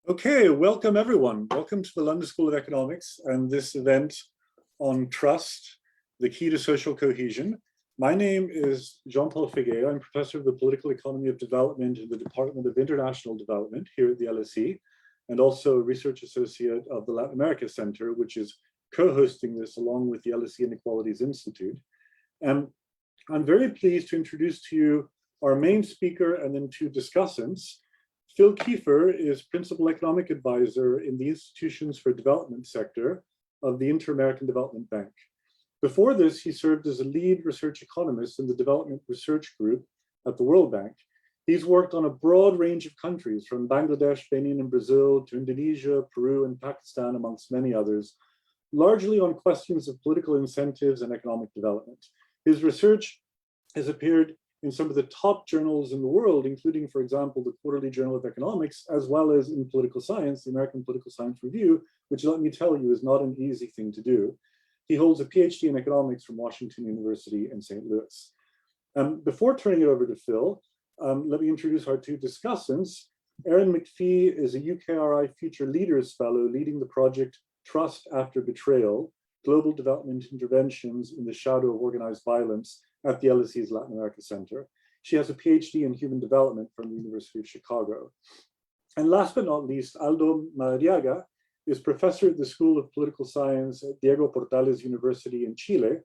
Okay, welcome everyone. Welcome to the London School of Economics and this event on trust, the key to social cohesion. My name is Jean-Paul Faguet. I'm professor of the political economy of development in the Department of International Development here at the LSE, and also a research associate of the Latin America Center, which is co-hosting this along with the LSE Inequalities Institute. And I'm very pleased to introduce to you our main speaker and then two discussants. Phil Keefer is Principal Economic Advisor in the Institutions for Development sector of the Inter-American Development Bank. Before this, he served as a lead research economist in the Development Research Group at the World Bank. He's worked on a broad range of countries, from Bangladesh, Benin, and Brazil to Indonesia, Peru, and Pakistan, amongst many others, largely on questions of political incentives and economic development. His research has appeared in some of the top journals in the world, including, for example, the Quarterly Journal of Economics, as well as in political science, the American Political Science Review, which, let me tell you, is not an easy thing to do. He holds a PhD in economics from Washington University in St. Louis. Before turning it over to Phil, let me introduce our two discussants. Erin McFee is a UKRI Future Leaders Fellow leading the project Trust After Betrayal, Global Development Interventions in the Shadow of Organized Violence at the LSE's Latin America Center. She has a PhD in human development from the University of Chicago. And last but not least, Aldo Madariaga is professor at the School of Political Science at Diego Portales University in Chile,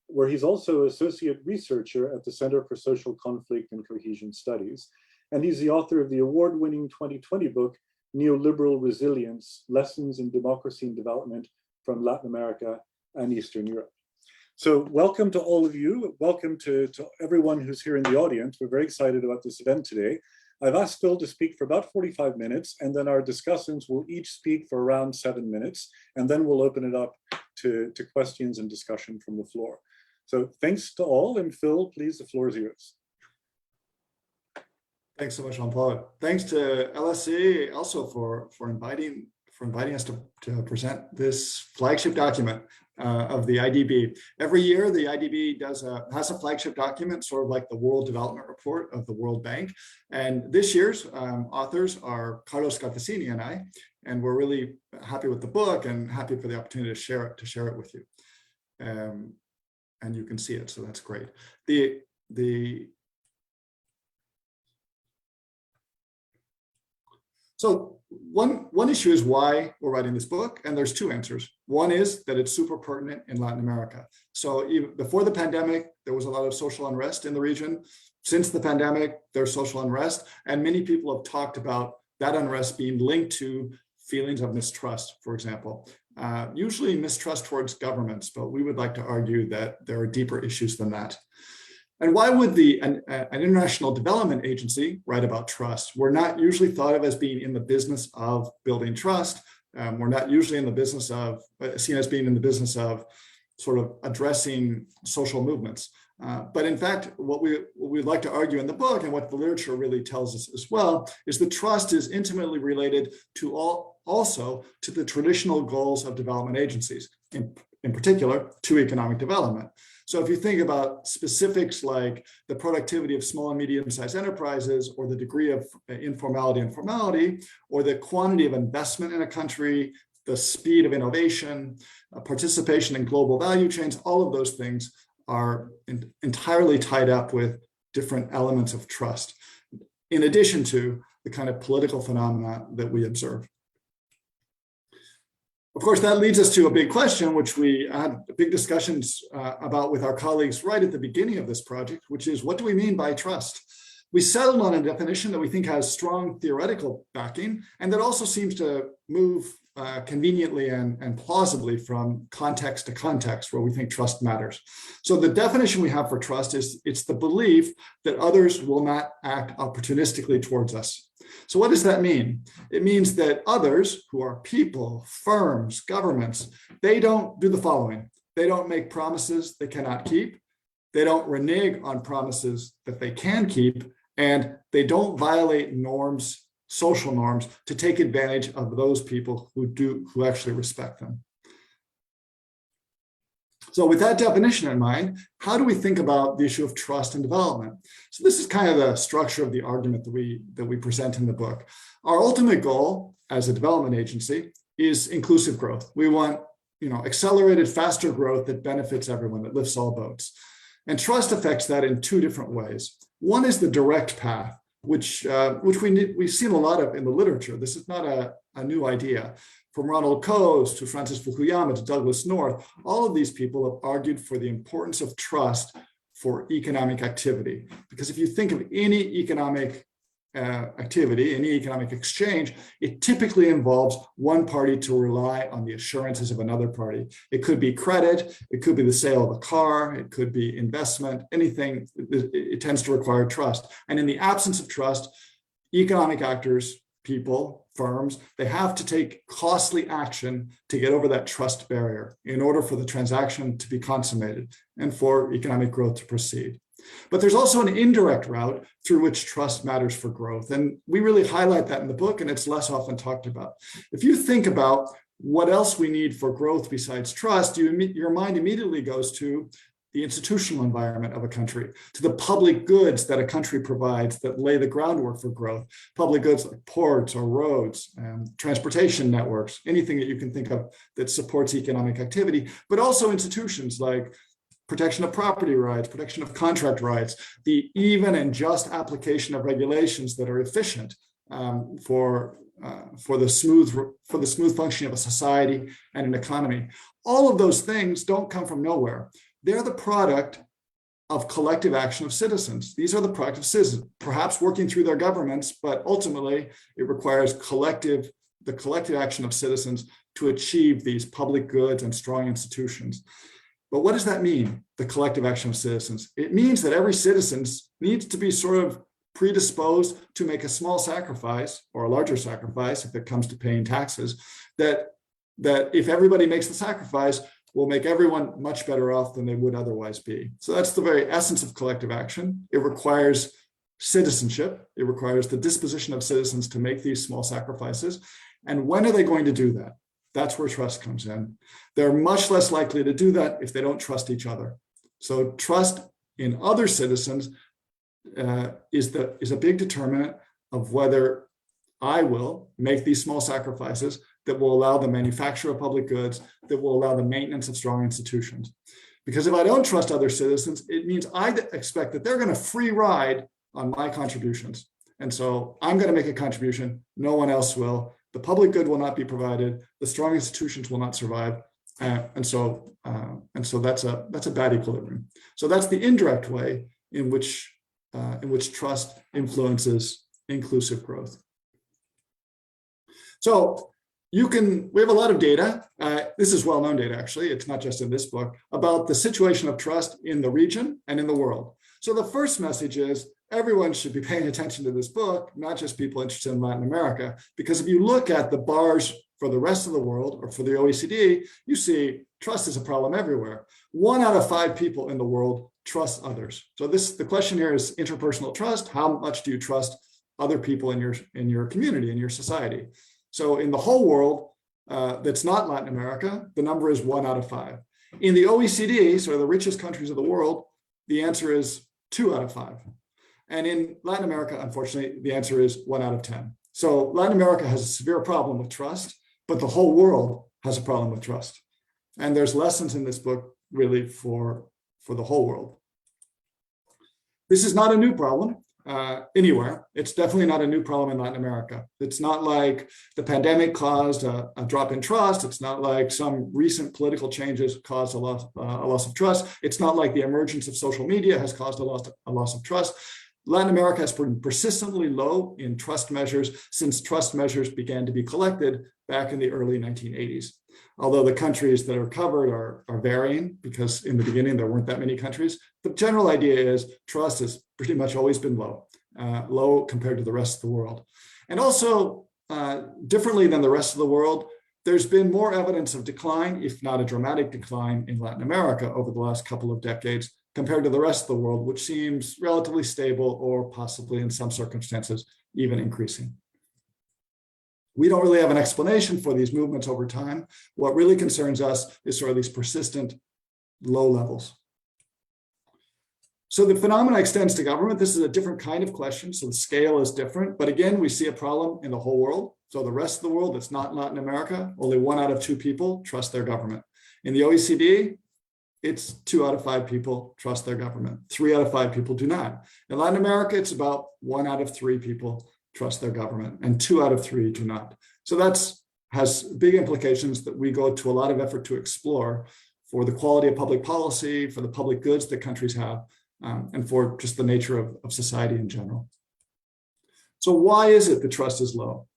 where he's also associate researcher at the Center for Social Conflict and Cohesion Studies. And he's the author of the award-winning 2020 book, Neoliberal Resilience, Lessons in Democracy and Development from Latin America and Eastern Europe. So welcome to all of you. Welcome to everyone who's here in the audience. We're very excited about this event today. I've asked Phil to speak for about 45 minutes, and then our discussants will each speak for around 7 minutes, and then we'll open it up to questions and discussion from the floor. So thanks to all, and Phil, please, the floor is yours. Thanks so much, Jean-Paul. Thanks to LSE also for inviting us to present this flagship document of the IDB. Every year, the IDB has a flagship document, sort of like the World Development Report of the World Bank. And this year's authors are Carlos Cartesini and I, and we're really happy with the book and happy for the opportunity to share it with you. And you can see it, so that's great. So one issue is why we're writing this book, and there's two answers. One is that it's super pertinent in Latin America. So even before the pandemic, there was a lot of social unrest in the region. Since the pandemic, there's social unrest, and many people have talked about that unrest being linked to feelings of mistrust, for example. Usually mistrust towards governments, but we would like to argue that there are deeper issues than that. And why would an international development agency write about trust? We're not usually thought of as being in the business of building trust. We're not usually in the business of, seen as being in the business of sort of addressing social movements. But in fact, what we'd like to argue in the book, and what the literature really tells us as well, is that trust is intimately related to also to the traditional goals of development agencies, in particular to economic development. So if you think about specifics like the productivity of small and medium-sized enterprises, or the degree of informality and formality, or the quantity of investment in a country, the speed of innovation, participation in global value chains, all of those things are entirely tied up with different elements of trust, in addition to the kind of political phenomena that we observe. Of course, that leads us to a big question, which we had big discussions about with our colleagues right at the beginning of this project, which is, what do we mean by trust? We settled on a definition that we think has strong theoretical backing, and that also seems to move conveniently and plausibly from context to context where we think trust matters. So the definition we have for trust is it's the belief that others will not act opportunistically towards us. So what does that mean? It means that others, who are people, firms, governments, they don't do the following. They don't make promises they cannot keep. They don't renege on promises that they can keep, and they don't violate norms, social norms, to take advantage of those people who actually respect them. So with that definition in mind, how do we think about the issue of trust and development? So this is kind of the structure of the argument that we present in the book. Our ultimate goal as a development agency is inclusive growth. We want, accelerated, faster growth that benefits everyone, that lifts all boats. And trust affects that in two different ways. One is the direct path, which we've seen a lot of in the literature. This is not a new idea. From Ronald Coase to Francis Fukuyama to Douglas North, all of these people have argued for the importance of trust for economic activity. Because if you think of any economic activity, any economic exchange, it typically involves one party to rely on the assurances of another party. It could be credit, it could be the sale of a car, it could be investment, anything. It tends to require trust. And in the absence of trust, economic actors, people, firms, they have to take costly action to get over that trust barrier in order for the transaction to be consummated and for economic growth to proceed. But there's also an indirect route through which trust matters for growth. And we really highlight that in the book, and it's less often talked about. If you think about what else we need for growth besides trust, your mind immediately goes to the institutional environment of a country, to the public goods that a country provides that lay the groundwork for growth. Public goods like ports or roads, transportation networks, anything that you can think of that supports economic activity, but also institutions like protection of property rights, protection of contract rights, the even and just application of regulations that are efficient for the smooth functioning of a society and an economy. All of those things don't come from nowhere. They're the product of collective action of citizens. These are the product of citizens, perhaps working through their governments, but ultimately it requires the collective action of citizens to achieve these public goods and strong institutions. But what does that mean, the collective action of citizens? It means that every citizen needs to be sort of predisposed to make a small sacrifice or a larger sacrifice if it comes to paying taxes, that if everybody makes the sacrifice, will make everyone much better off than they would otherwise be. So that's the very essence of collective action. It requires citizenship. It requires the disposition of citizens to make these small sacrifices. And when are they going to do that? That's where trust comes in. They're much less likely to do that if they don't trust each other. So trust in other citizens is a big determinant of whether I will make these small sacrifices that will allow the manufacture of public goods, that will allow the maintenance of strong institutions. Because if I don't trust other citizens, it means I expect that they're going to free ride on my contributions. And so I'm going to make a contribution, no one else will. The public good will not be provided, the strong institutions will not survive. And so that's a bad equilibrium. So that's the indirect way in which trust influences inclusive growth. So we have a lot of data. This is well-known data, actually. It's not just in this book, about the situation of trust in the region and in the world. So the first message is everyone should be paying attention to this book, not just people interested in Latin America, because if you look at the bars for the rest of the world or for the OECD, you see trust is a problem everywhere. 1 out of 5 people in the world trust others. So the question here is interpersonal trust. How much do you trust other people in your community, in your society? So in the whole world, that's not Latin America, the number is 1 out of 5. In the OECD, so the richest countries of the world, the answer is 2 out of 5. And in Latin America, unfortunately, the answer is 1 out of 10. So Latin America has a severe problem with trust, but the whole world has a problem with trust. And there's lessons in this book really for the whole world. This is not a new problem. Anywhere. It's definitely not a new problem in Latin America. It's not like the pandemic caused a drop in trust. It's not like some recent political changes caused a loss of trust. It's not like the emergence of social media has caused a loss of trust. Latin America has been persistently low in trust measures since trust measures began to be collected back in the early 1980s. Although the countries that are covered are varying, because in the beginning there weren't that many countries, the general idea is trust has pretty much always been low compared to the rest of the world. And also, differently than the rest of the world, there's been more evidence of decline, if not a dramatic decline, in Latin America over the last couple of decades compared to the rest of the world, which seems relatively stable or possibly in some circumstances even increasing. We don't really have an explanation for these movements over time. What really concerns us is sort of these persistent low levels. So the phenomena extends to government. This is a different kind of question, so the scale is different. But again, we see a problem in the whole world. So the rest of the world that's not Latin America, only 1 out of 2 people trust their government. In the OECD, it's 2 out of 5 people trust their government. 3 out of 5 people do not. In Latin America, it's about 1 out of 3 people trust their government, and 2 out of 3 do not. So has big implications that we go to a lot of effort to explore for the quality of public policy, for the public goods that countries have, and for just the nature of society in general. So why is it the trust is low?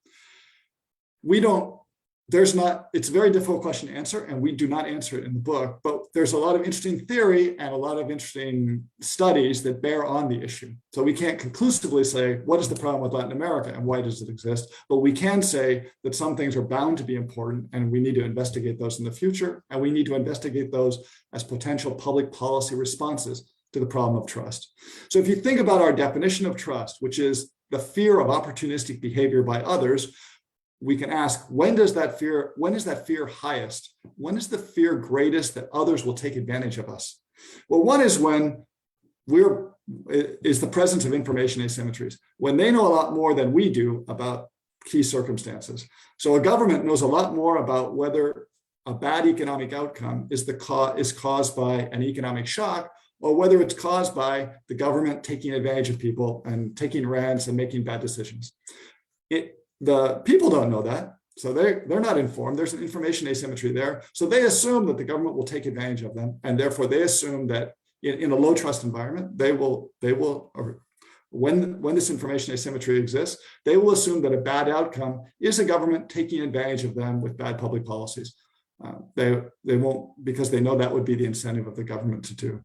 It's a very difficult question to answer, and we do not answer it in the book, but there's a lot of interesting theory and a lot of interesting studies that bear on the issue. So we can't conclusively say, what is the problem with Latin America and why does it exist? But we can say that some things are bound to be important and we need to investigate those in the future, and we need to investigate those as potential public policy responses to the problem of trust. So if you think about our definition of trust, which is the fear of opportunistic behavior by others, we can ask, when is that fear highest? When is the fear greatest that others will take advantage of us? Well, one is when is the presence of information asymmetries, when they know a lot more than we do about key circumstances. So a government knows a lot more about whether a bad economic outcome is caused by an economic shock, or whether it's caused by the government taking advantage of people and taking rents and making bad decisions. The people don't know that, so they're not informed. There's an information asymmetry there. So they assume that the government will take advantage of them, and therefore they assume that in a low trust environment, when this information asymmetry exists, they will assume that a bad outcome is a government taking advantage of them with bad public policies. They won't, because they know that would be the incentive of the government to do.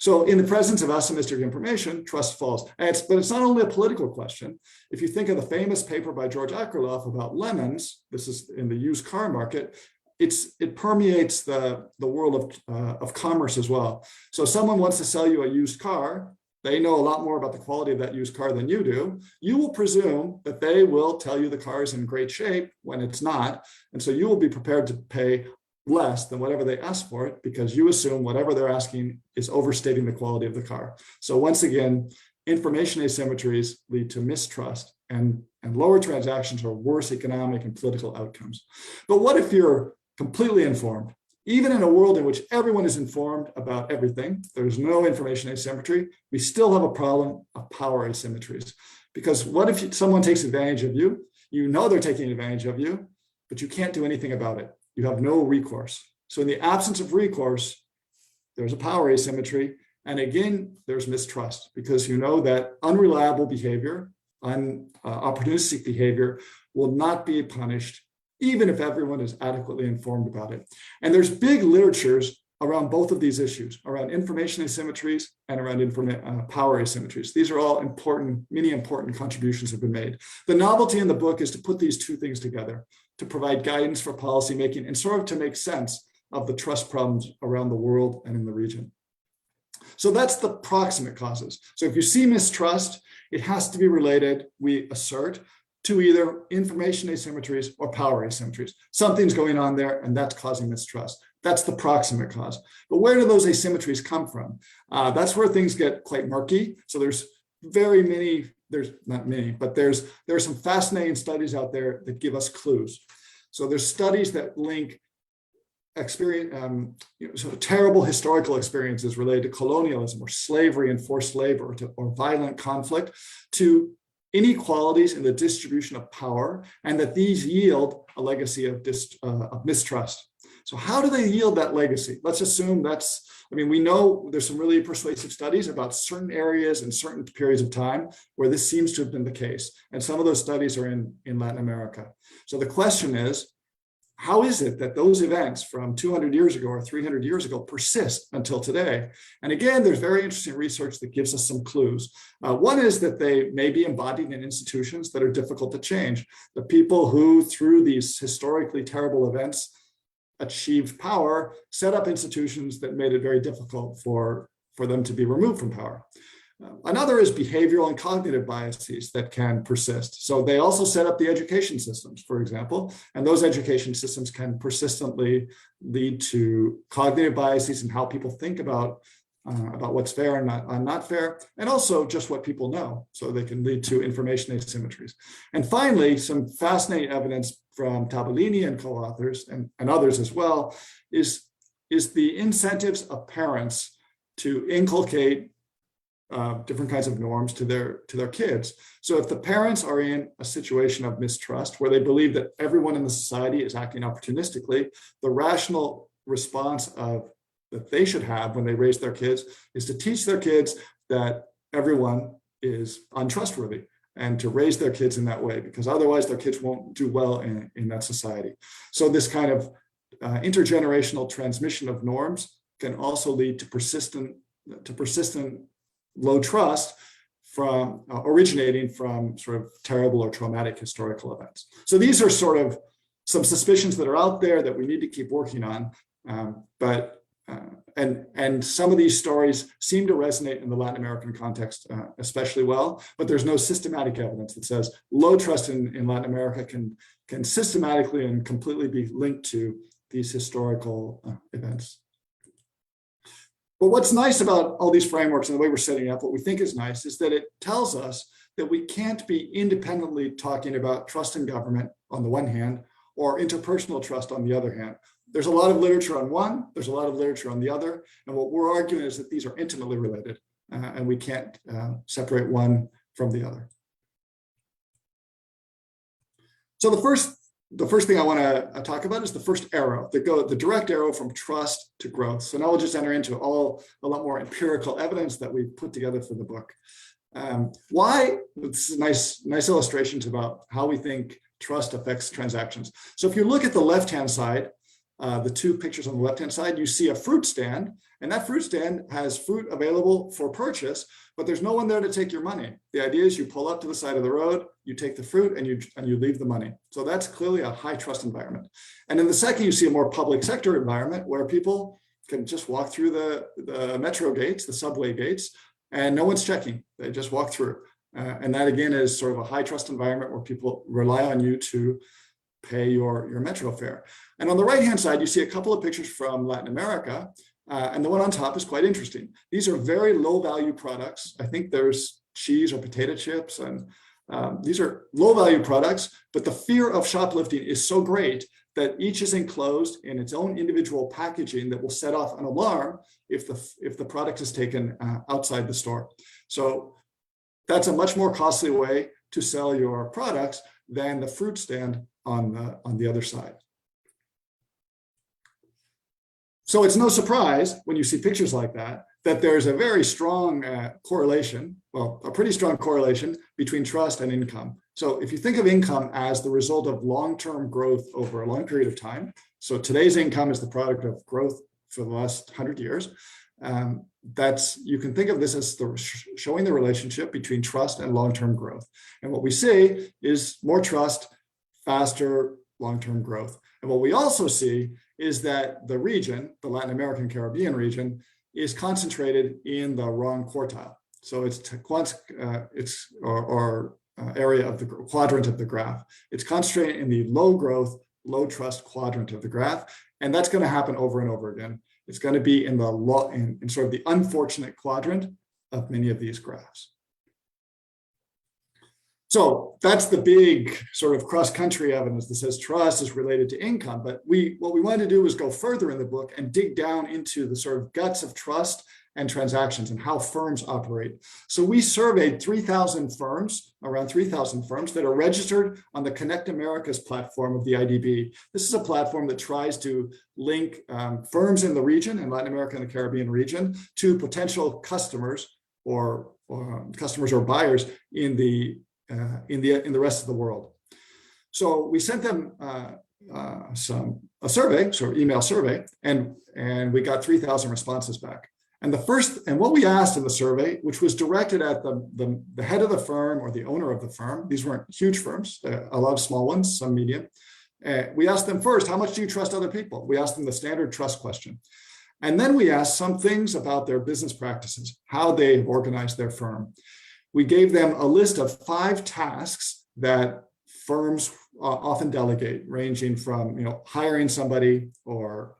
So in the presence of asymmetric information, trust falls. But it's not only a political question. If you think of the famous paper by George Akerlof about lemons, this is in the used car market, it permeates the world of commerce as well. So if someone wants to sell you a used car, they know a lot more about the quality of that used car than you do. You will presume that they will tell you the car is in great shape when it's not. And so you will be prepared to pay less than whatever they ask for it, because you assume whatever they're asking is overstating the quality of the car. So once again, information asymmetries lead to mistrust, and lower transactions or worse economic and political outcomes. But what if you're completely informed? Even in a world in which everyone is informed about everything, there's no information asymmetry, we still have a problem of power asymmetries. Because what if someone takes advantage of you? You know they're taking advantage of you, but you can't do anything about it. You have no recourse. So in the absence of recourse, there's a power asymmetry. And again, there's mistrust, because you know that unreliable behavior, opportunistic behavior will not be punished, even if everyone is adequately informed about it. And there's big literatures around both of these issues, around information asymmetries and around power asymmetries. These are all many important contributions have been made. The novelty in the book is to put these two things together, to provide guidance for policymaking and sort of to make sense of the trust problems around the world and in the region. So that's the proximate causes. So if you see mistrust, it has to be related, we assert, to either information asymmetries or power asymmetries. Something's going on there and that's causing mistrust. That's the proximate cause. But where do those asymmetries come from? That's where things get quite murky. So there's not many, but there's some fascinating studies out there that give us clues. So there's studies that link sort of terrible historical experiences related to colonialism or slavery and forced labor or violent conflict to inequalities in the distribution of power, and that these yield a legacy of mistrust. So how do they yield that legacy? Let's assume we know there's some really persuasive studies about certain areas and certain periods of time where this seems to have been the case. And some of those studies are in Latin America. So the question is, how is it that those events from 200 years ago or 300 years ago persist until today? And again, there's very interesting research that gives us some clues. One is that they may be embodied in institutions that are difficult to change. The people who, through these historically terrible events, achieved power, set up institutions that made it very difficult for them to be removed from power. Another is behavioral and cognitive biases that can persist. So they also set up the education systems, for example, and those education systems can persistently lead to cognitive biases in how people think about about what's fair and not fair, and also just what people know, so they can lead to information asymmetries. And finally, some fascinating evidence from Tabellini and co-authors and others as well is the incentives of parents to inculcate different kinds of norms to their kids. So if the parents are in a situation of mistrust where they believe that everyone in the society is acting opportunistically, the rational response that they should have when they raise their kids is to teach their kids that everyone is untrustworthy and to raise their kids in that way, because otherwise their kids won't do well in that society. So this kind of intergenerational transmission of norms can also lead to persistent low trust from originating from sort of terrible or traumatic historical events. So these are sort of some suspicions that are out there that we need to keep working on. And some of these stories seem to resonate in the Latin American context especially well, but there's no systematic evidence that says low trust in Latin America can systematically and completely be linked to these historical events. But what's nice about all these frameworks and the way we're setting up, what we think is nice, is that it tells us that we can't be independently talking about trust in government on the one hand, or interpersonal trust on the other hand. There's a lot of literature on one, there's a lot of literature on the other, and what we're arguing is that these are intimately related, and we can't separate one from the other. So the first thing I want to talk about is the first arrow, the direct arrow from trust to growth. So now we'll just enter into a lot more empirical evidence that we put together for the book. Why? This is a nice illustrations about how we think trust affects transactions. So if you look at the left-hand side, the two pictures on the left-hand side, you see a fruit stand, and that fruit stand has fruit available for purchase, but there's no one there to take your money. The idea is you pull up to the side of the road, you take the fruit, and you leave the money. So that's clearly a high trust environment. And in the second, you see a more public sector environment where people can just walk through the metro gates, the subway gates, and no one's checking. They just walk through. And that again is sort of a high trust environment where people rely on you to pay your metro fare. And on the right-hand side, you see a couple of pictures from Latin America, and the one on top is quite interesting. These are very low-value products. I think there's cheese or potato chips, and these are low-value products, but the fear of shoplifting is so great that each is enclosed in its own individual packaging that will set off an alarm if the product is taken outside the store. So that's a much more costly way to sell your products than the fruit stand on the other side. So it's no surprise when you see pictures like that there's a very strong correlation, well, a pretty strong correlation between trust and income. So if you think of income as the result of long-term growth over a long period of time, so today's income is the product of growth for the last 100 years, you can think of this as showing the relationship between trust and long-term growth. And what we see is more trust, faster long-term growth. And what we also see is that the region, the Latin American Caribbean region, is concentrated in the wrong quartile. So it's area of the quadrant of the graph. It's concentrated in the low growth, low trust quadrant of the graph, and that's going to happen over and over again. It's going to be in sort of the unfortunate quadrant of many of these graphs. So that's the big sort of cross-country evidence that says trust is related to income. But what we wanted to do was go further in the book and dig down into the sort of guts of trust and transactions and how firms operate. So we surveyed 3,000 firms, around 3,000 firms that are registered on the Connect Americas platform of the IDB. This is a platform that tries to link firms in the region, in Latin America and the Caribbean region, to potential customers or buyers in the rest of the world. So we sent them a survey, so email survey, and we got 3,000 responses back. And what we asked in the survey, which was directed at the head of the firm or the owner of the firm, these weren't huge firms, a lot of small ones, some medium. We asked them first, how much do you trust other people? We asked them the standard trust question. And then we asked some things about their business practices, how they organize their firm. We gave them a list of 5 tasks that firms often delegate, ranging from hiring somebody or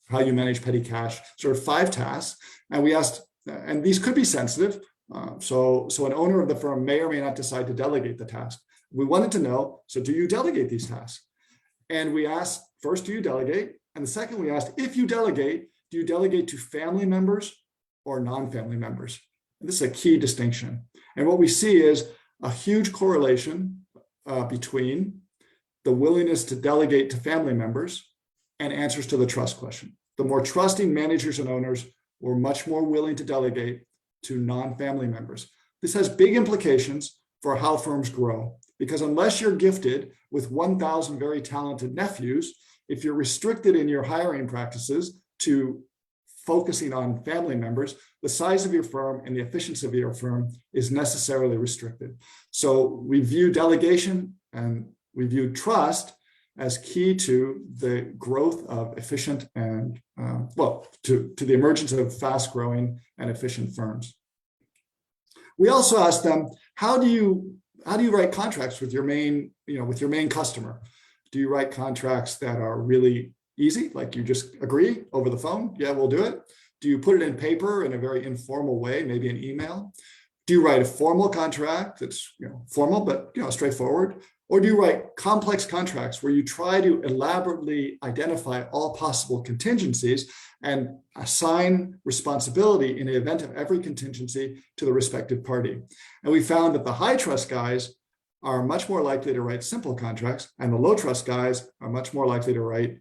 how you manage petty cash, sort of 5 tasks. And we asked, and these could be sensitive. So an owner of the firm may or may not decide to delegate the task. We wanted to know, so do you delegate these tasks? And we asked, first, do you delegate? And the second, we asked, if you delegate, do you delegate to family members or non-family members? And this is a key distinction. And what we see is a huge correlation between the willingness to delegate to family members and answers to the trust question. The more trusting managers and owners were much more willing to delegate to non-family members. This has big implications for how firms grow, because unless you're gifted with 1,000 very talented nephews, if you're restricted in your hiring practices to focusing on family members, the size of your firm and the efficiency of your firm is necessarily restricted. So we view delegation and we view trust as key to the growth of efficient and, to the emergence of fast-growing and efficient firms. We also asked them, how do you write contracts with your main customer? Do you write contracts that are really easy, like you just agree over the phone? Yeah, we'll do it. Do you put it in paper in a very informal way, maybe an email? Do you write a formal contract that's formal but straightforward? Or do you write complex contracts where you try to elaborately identify all possible contingencies and assign responsibility in the event of every contingency to the respective party? And we found that the high trust guys are much more likely to write simple contracts, and the low trust guys are much more likely to write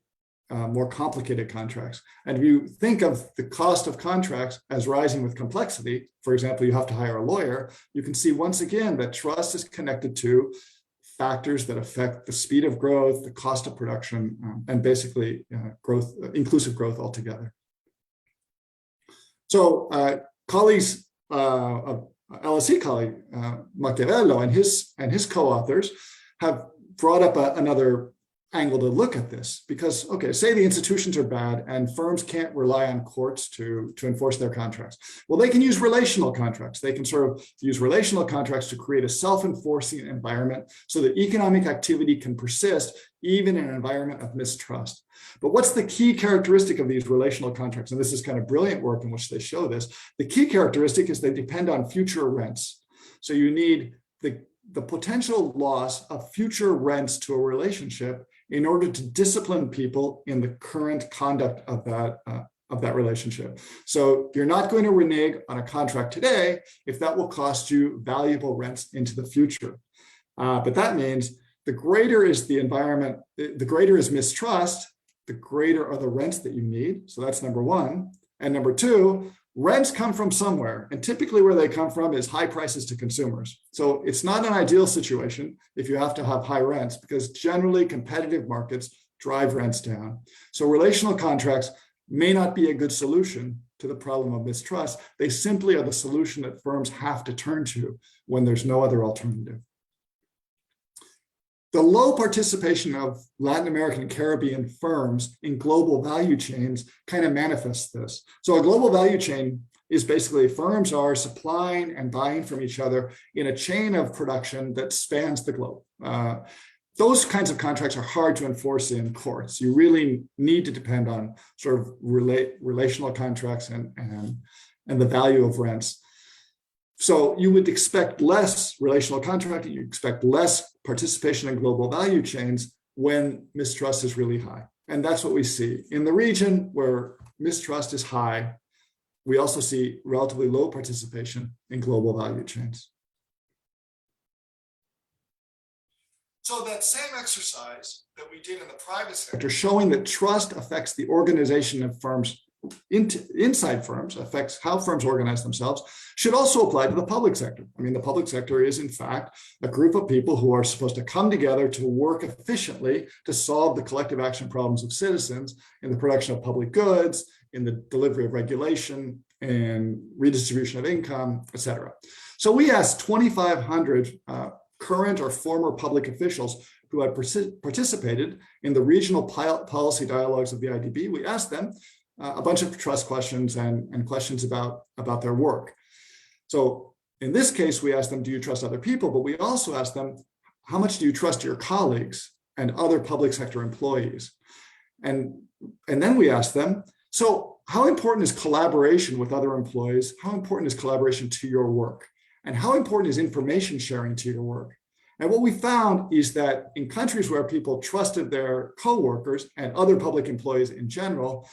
more complicated contracts. And if you think of the cost of contracts as rising with complexity, for example, you have to hire a lawyer, you can see once again that trust is connected to factors that affect the speed of growth, the cost of production, and basically inclusive growth altogether. So colleagues, LSE colleague, Mcphee and his co-authors have brought up another angle to look at this, because, okay, say the institutions are bad and firms can't rely on courts to enforce their contracts. Well, they can use relational contracts. They can sort of use relational contracts to create a self-enforcing environment so that economic activity can persist even in an environment of mistrust. But what's the key characteristic of these relational contracts? And this is kind of brilliant work in which they show this. The key characteristic is they depend on future rents. So you need the potential loss of future rents to a relationship in order to discipline people in the current conduct of that relationship. So you're not going to renege on a contract today if that will cost you valuable rents into the future. But that means the greater is the environment, the greater is mistrust, the greater are the rents that you need. So that's number one. And number two, rents come from somewhere, and typically where they come from is high prices to consumers. So it's not an ideal situation if you have to have high rents, because generally competitive markets drive rents down. So relational contracts may not be a good solution to the problem of mistrust. They simply are the solution that firms have to turn to when there's no other alternative. The low participation of Latin American and Caribbean firms in global value chains kind of manifests this. So a global value chain is basically firms are supplying and buying from each other in a chain of production that spans the globe. Those kinds of contracts are hard to enforce in courts. You really need to depend on sort of relational contracts and the value of rents. So you would expect less relational contracting, you expect less participation in global value chains when mistrust is really high. And that's what we see. In the region where mistrust is high, we also see relatively low participation in global value chains. So that same exercise that we did in the private sector, showing that trust affects the organization of firms, inside firms, affects how firms organize themselves, should also apply to the public sector. I mean, the public sector is, in fact, a group of people who are supposed to come together to work efficiently to solve the collective action problems of citizens in the production of public goods, in the delivery of regulation, and redistribution of income, et cetera. So we asked 2,500 current or former public officials who had participated in the regional policy dialogues of the IDB. We asked them a bunch of trust questions and questions about their work. So in this case, we asked them, do you trust other people? But we also asked them, how much do you trust your colleagues and other public sector employees? And then we asked them, so how important is collaboration with other employees? How important is collaboration to your work? And how important is information sharing to your work? And what we found is that in countries where people trusted their coworkers and other public employees in general,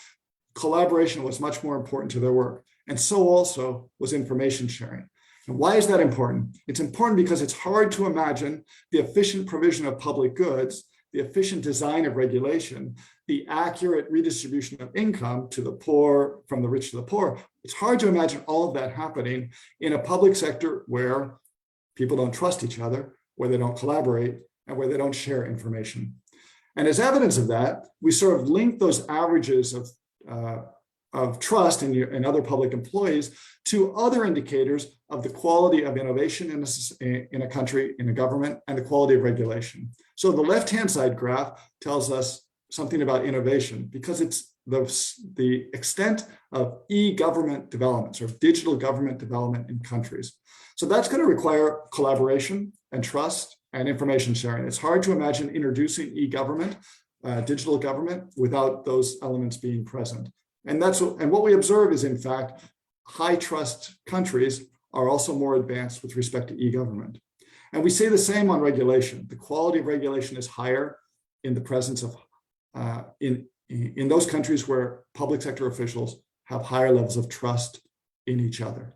collaboration was much more important to their work. And so also was information sharing. And why is that important? It's important because it's hard to imagine the efficient provision of public goods, the efficient design of regulation, the accurate redistribution of income to the poor, from the rich to the poor. It's hard to imagine all of that happening in a public sector where people don't trust each other, where they don't collaborate, and where they don't share information. And as evidence of that, we sort of link those averages of trust in other public employees to other indicators of the quality of innovation in a country, in a government, and the quality of regulation. So the left-hand side graph tells us something about innovation because it's the extent of e-government developments or digital government development in countries. So that's going to require collaboration and trust and information sharing. It's hard to imagine introducing e-government, digital government, without those elements being present. And what we observe is, in fact, high trust countries are also more advanced with respect to e-government. And we say the same on regulation. The quality of regulation is higher in the presence of, in those countries where public sector officials have higher levels of trust in each other.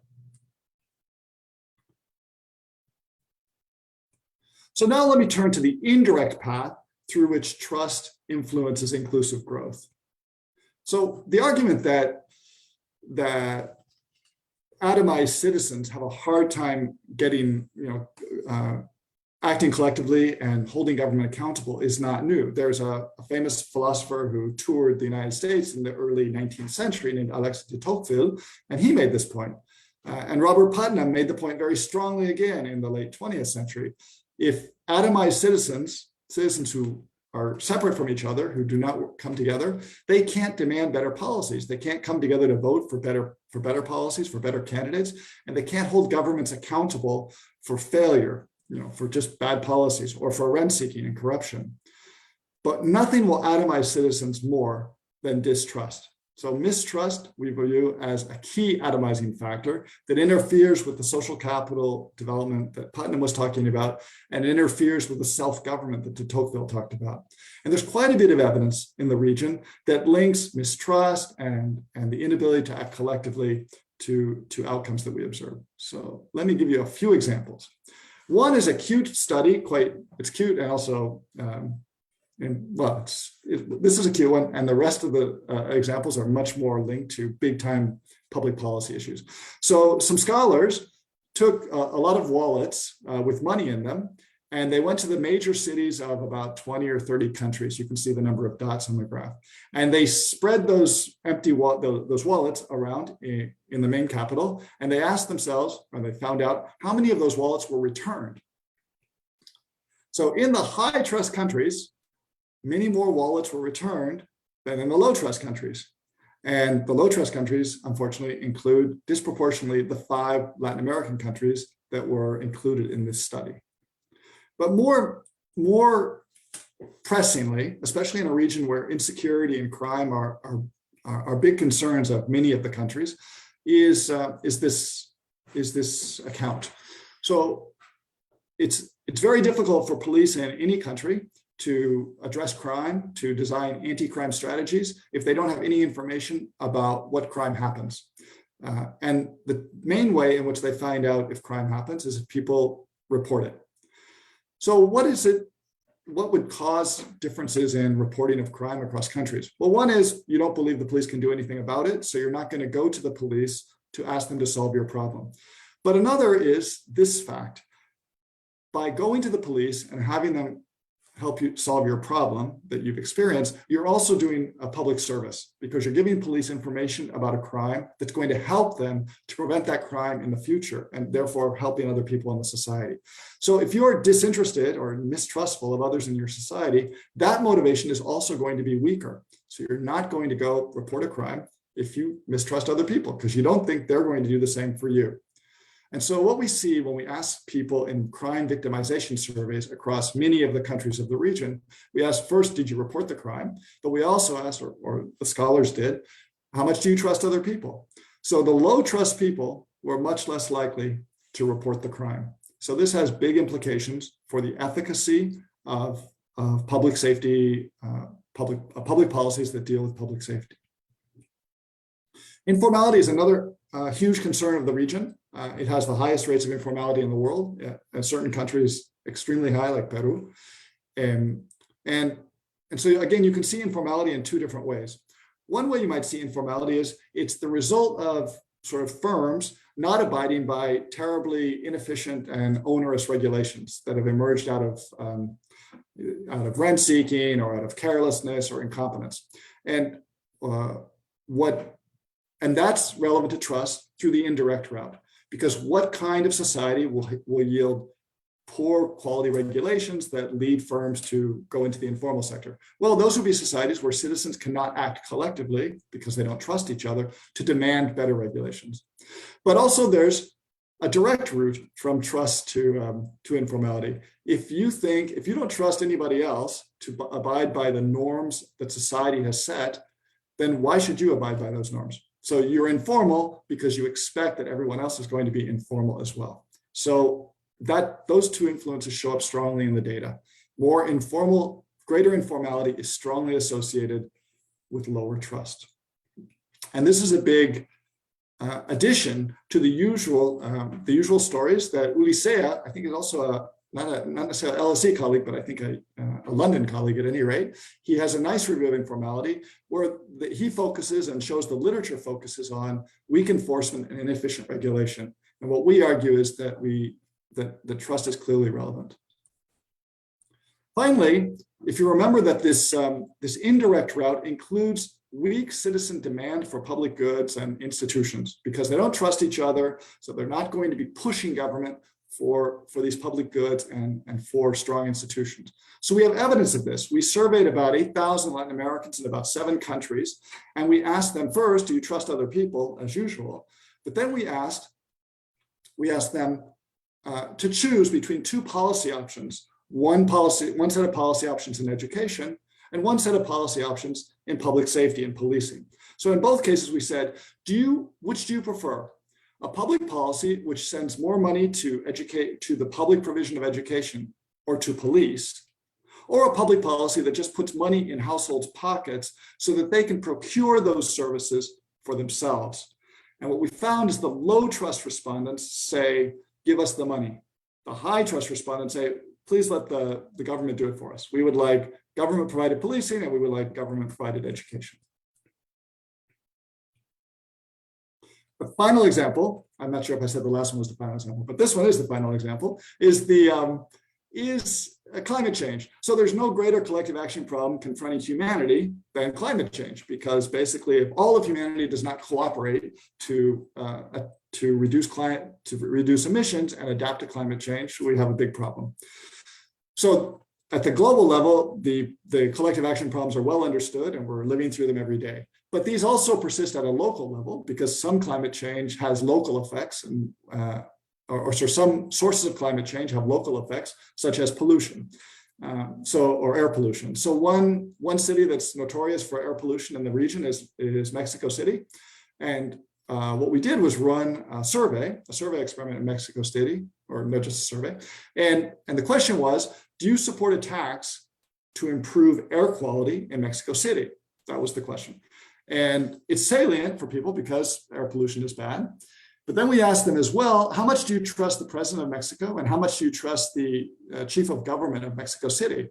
So now let me turn to the indirect path through which trust influences inclusive growth. So the argument that atomized citizens have a hard time getting, acting collectively and holding government accountable is not new. There's a famous philosopher who toured the United States in the early 19th century named Alexis de Tocqueville, and he made this point. And Robert Putnam made the point very strongly again in the late 20th century. If atomized citizens who are separate from each other, who do not come together, they can't demand better policies. They can't come together to vote for better policies, for better candidates, and they can't hold governments accountable for failure, for just bad policies or for rent seeking and corruption. But nothing will atomize citizens more than distrust. So mistrust, we view as a key atomizing factor that interferes with the social capital development that Putnam was talking about and interferes with the self-government that de Tocqueville talked about. And there's quite a bit of evidence in the region that links mistrust and the inability to act collectively to outcomes that we observe. So let me give you a few examples. One is a cute study, it's cute and also, this is a cute one, and the rest of the examples are much more linked to big-time public policy issues. So some scholars took a lot of wallets with money in them, and they went to the major cities of about 20 or 30 countries. You can see the number of dots on the graph. And they spread those those wallets around in the main capital, and they asked themselves, or they found out, how many of those wallets were returned. So in the high trust countries, many more wallets were returned than in the low trust countries. And the low trust countries, unfortunately, include disproportionately the 5 Latin American countries that were included in this study. But more pressingly, especially in a region where insecurity and crime are big concerns of many of the countries, is this account. So it's very difficult for police in any country to address crime, to design anti-crime strategies, if they don't have any information about what crime happens. And the main way in which they find out if crime happens is if people report it. So what would cause differences in reporting of crime across countries? Well, one is you don't believe the police can do anything about it, so you're not going to go to the police to ask them to solve your problem. But another is this fact. By going to the police and having them help you solve your problem that you've experienced, you're also doing a public service because you're giving police information about a crime that's going to help them to prevent that crime in the future and therefore helping other people in the society. So if you're disinterested or mistrustful of others in your society, that motivation is also going to be weaker. So you're not going to go report a crime if you mistrust other people because you don't think they're going to do the same for you. And so what we see when we ask people in crime victimization surveys across many of the countries of the region, we ask first, did you report the crime? But we also asked, or the scholars did, how much do you trust other people? So the low trust people were much less likely to report the crime. So this has big implications for the efficacy of public safety, public policies that deal with public safety. Informality is another huge concern of the region. It has the highest rates of informality in the world. In certain countries, extremely high, like Peru. And so again, you can see informality in two different ways. One way you might see informality is it's the result of sort of firms not abiding by terribly inefficient and onerous regulations that have emerged out of rent seeking or out of carelessness or incompetence. And that's relevant to trust through the indirect route, because what kind of society will yield poor quality regulations that lead firms to go into the informal sector? Well, those would be societies where citizens cannot act collectively because they don't trust each other to demand better regulations. But also there's a direct route from trust to informality. If you don't trust anybody else to abide by the norms that society has set, then why should you abide by those norms? So you're informal because you expect that everyone else is going to be informal as well. So those two influences show up strongly in the data. Greater informality is strongly associated with lower trust. And this is a big addition to the usual stories that Ulisea, I think is also not necessarily an LSE colleague, but I think a London colleague at any rate. He has a nice review of informality where he focuses and shows the literature focuses on weak enforcement and inefficient regulation. And what we argue is that the trust is clearly relevant. Finally, if you remember that this indirect route includes weak citizen demand for public goods and institutions because they don't trust each other, so they're not going to be pushing government for these public goods and for strong institutions. So we have evidence of this. We surveyed about 8,000 Latin Americans in about 7 countries, and we asked them first, do you trust other people, as usual? But then we asked them to choose between 2 policy options, one set of policy options in education and one set of policy options in public safety and policing. So in both cases, we said, which do you prefer? A public policy which sends more money to the public provision of education or to police, or a public policy that just puts money in households' pockets so that they can procure those services for themselves. And what we found is the low trust respondents say, give us the money. The high trust respondents say, please let the government do it for us. We would like government provided policing and we would like government provided education. The final example, I'm not sure if I said the last one was the final example, but this one is the final example, is climate change. So there's no greater collective action problem confronting humanity than climate change, because basically if all of humanity does not cooperate to reduce emissions and adapt to climate change, we have a big problem. So at the global level, the collective action problems are well understood and we're living through them every day. But these also persist at a local level because some climate change has local effects, and some sources of climate change have local effects, such as pollution, or air pollution. So one city that's notorious for air pollution in the region is Mexico City, and what we did was run a survey experiment in Mexico City, or not just a survey, and the question was, do you support a tax to improve air quality in Mexico City? That was the question. And it's salient for people because air pollution is bad. But then we asked them as well, how much do you trust the president of Mexico and how much do you trust the chief of government of Mexico City?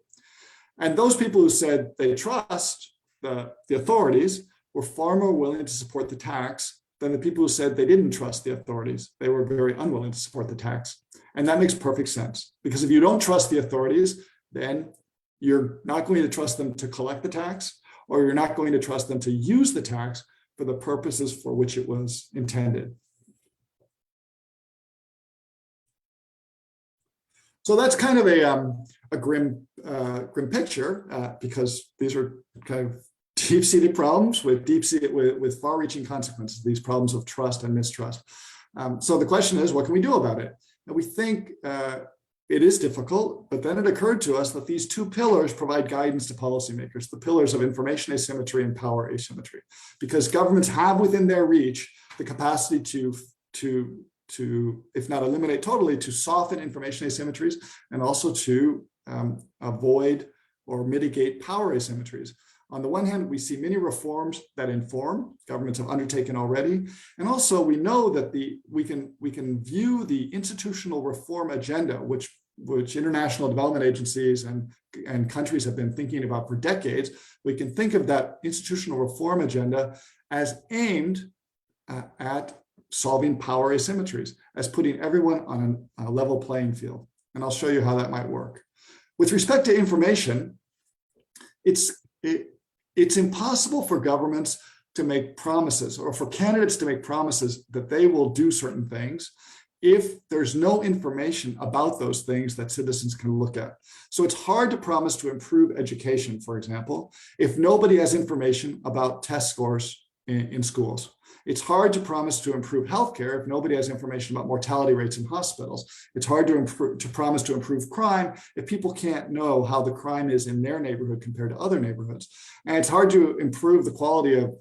And those people who said they trust the authorities were far more willing to support the tax than the people who said they didn't trust the authorities. They were very unwilling to support the tax. And that makes perfect sense, because if you don't trust the authorities, then you're not going to trust them to collect the tax, or you're not going to trust them to use the tax for the purposes for which it was intended. So that's kind of a grim picture, because these are kind of deep-seated problems with far-reaching consequences, these problems of trust and mistrust. So the question is, what can we do about it? And we think it is difficult, but then it occurred to us that these two pillars provide guidance to policymakers, the pillars of information asymmetry and power asymmetry, because governments have within their reach the capacity to if not eliminate totally, to soften information asymmetries and also to avoid or mitigate power asymmetries. On the one hand, we see many reforms that inform governments have undertaken already. And also we know that we can view the institutional reform agenda, which international development agencies and countries have been thinking about for decades. We can think of that institutional reform agenda as aimed at solving power asymmetries, as putting everyone on a level playing field. And I'll show you how that might work. With respect to information, it's impossible for governments to make promises or for candidates to make promises that they will do certain things if there's no information about those things that citizens can look at. So it's hard to promise to improve education, for example, if nobody has information about test scores in schools. It's hard to promise to improve healthcare if nobody has information about mortality rates in hospitals. It's hard to promise to improve crime if people can't know how the crime is in their neighborhood compared to other neighborhoods. And it's hard to improve the quality of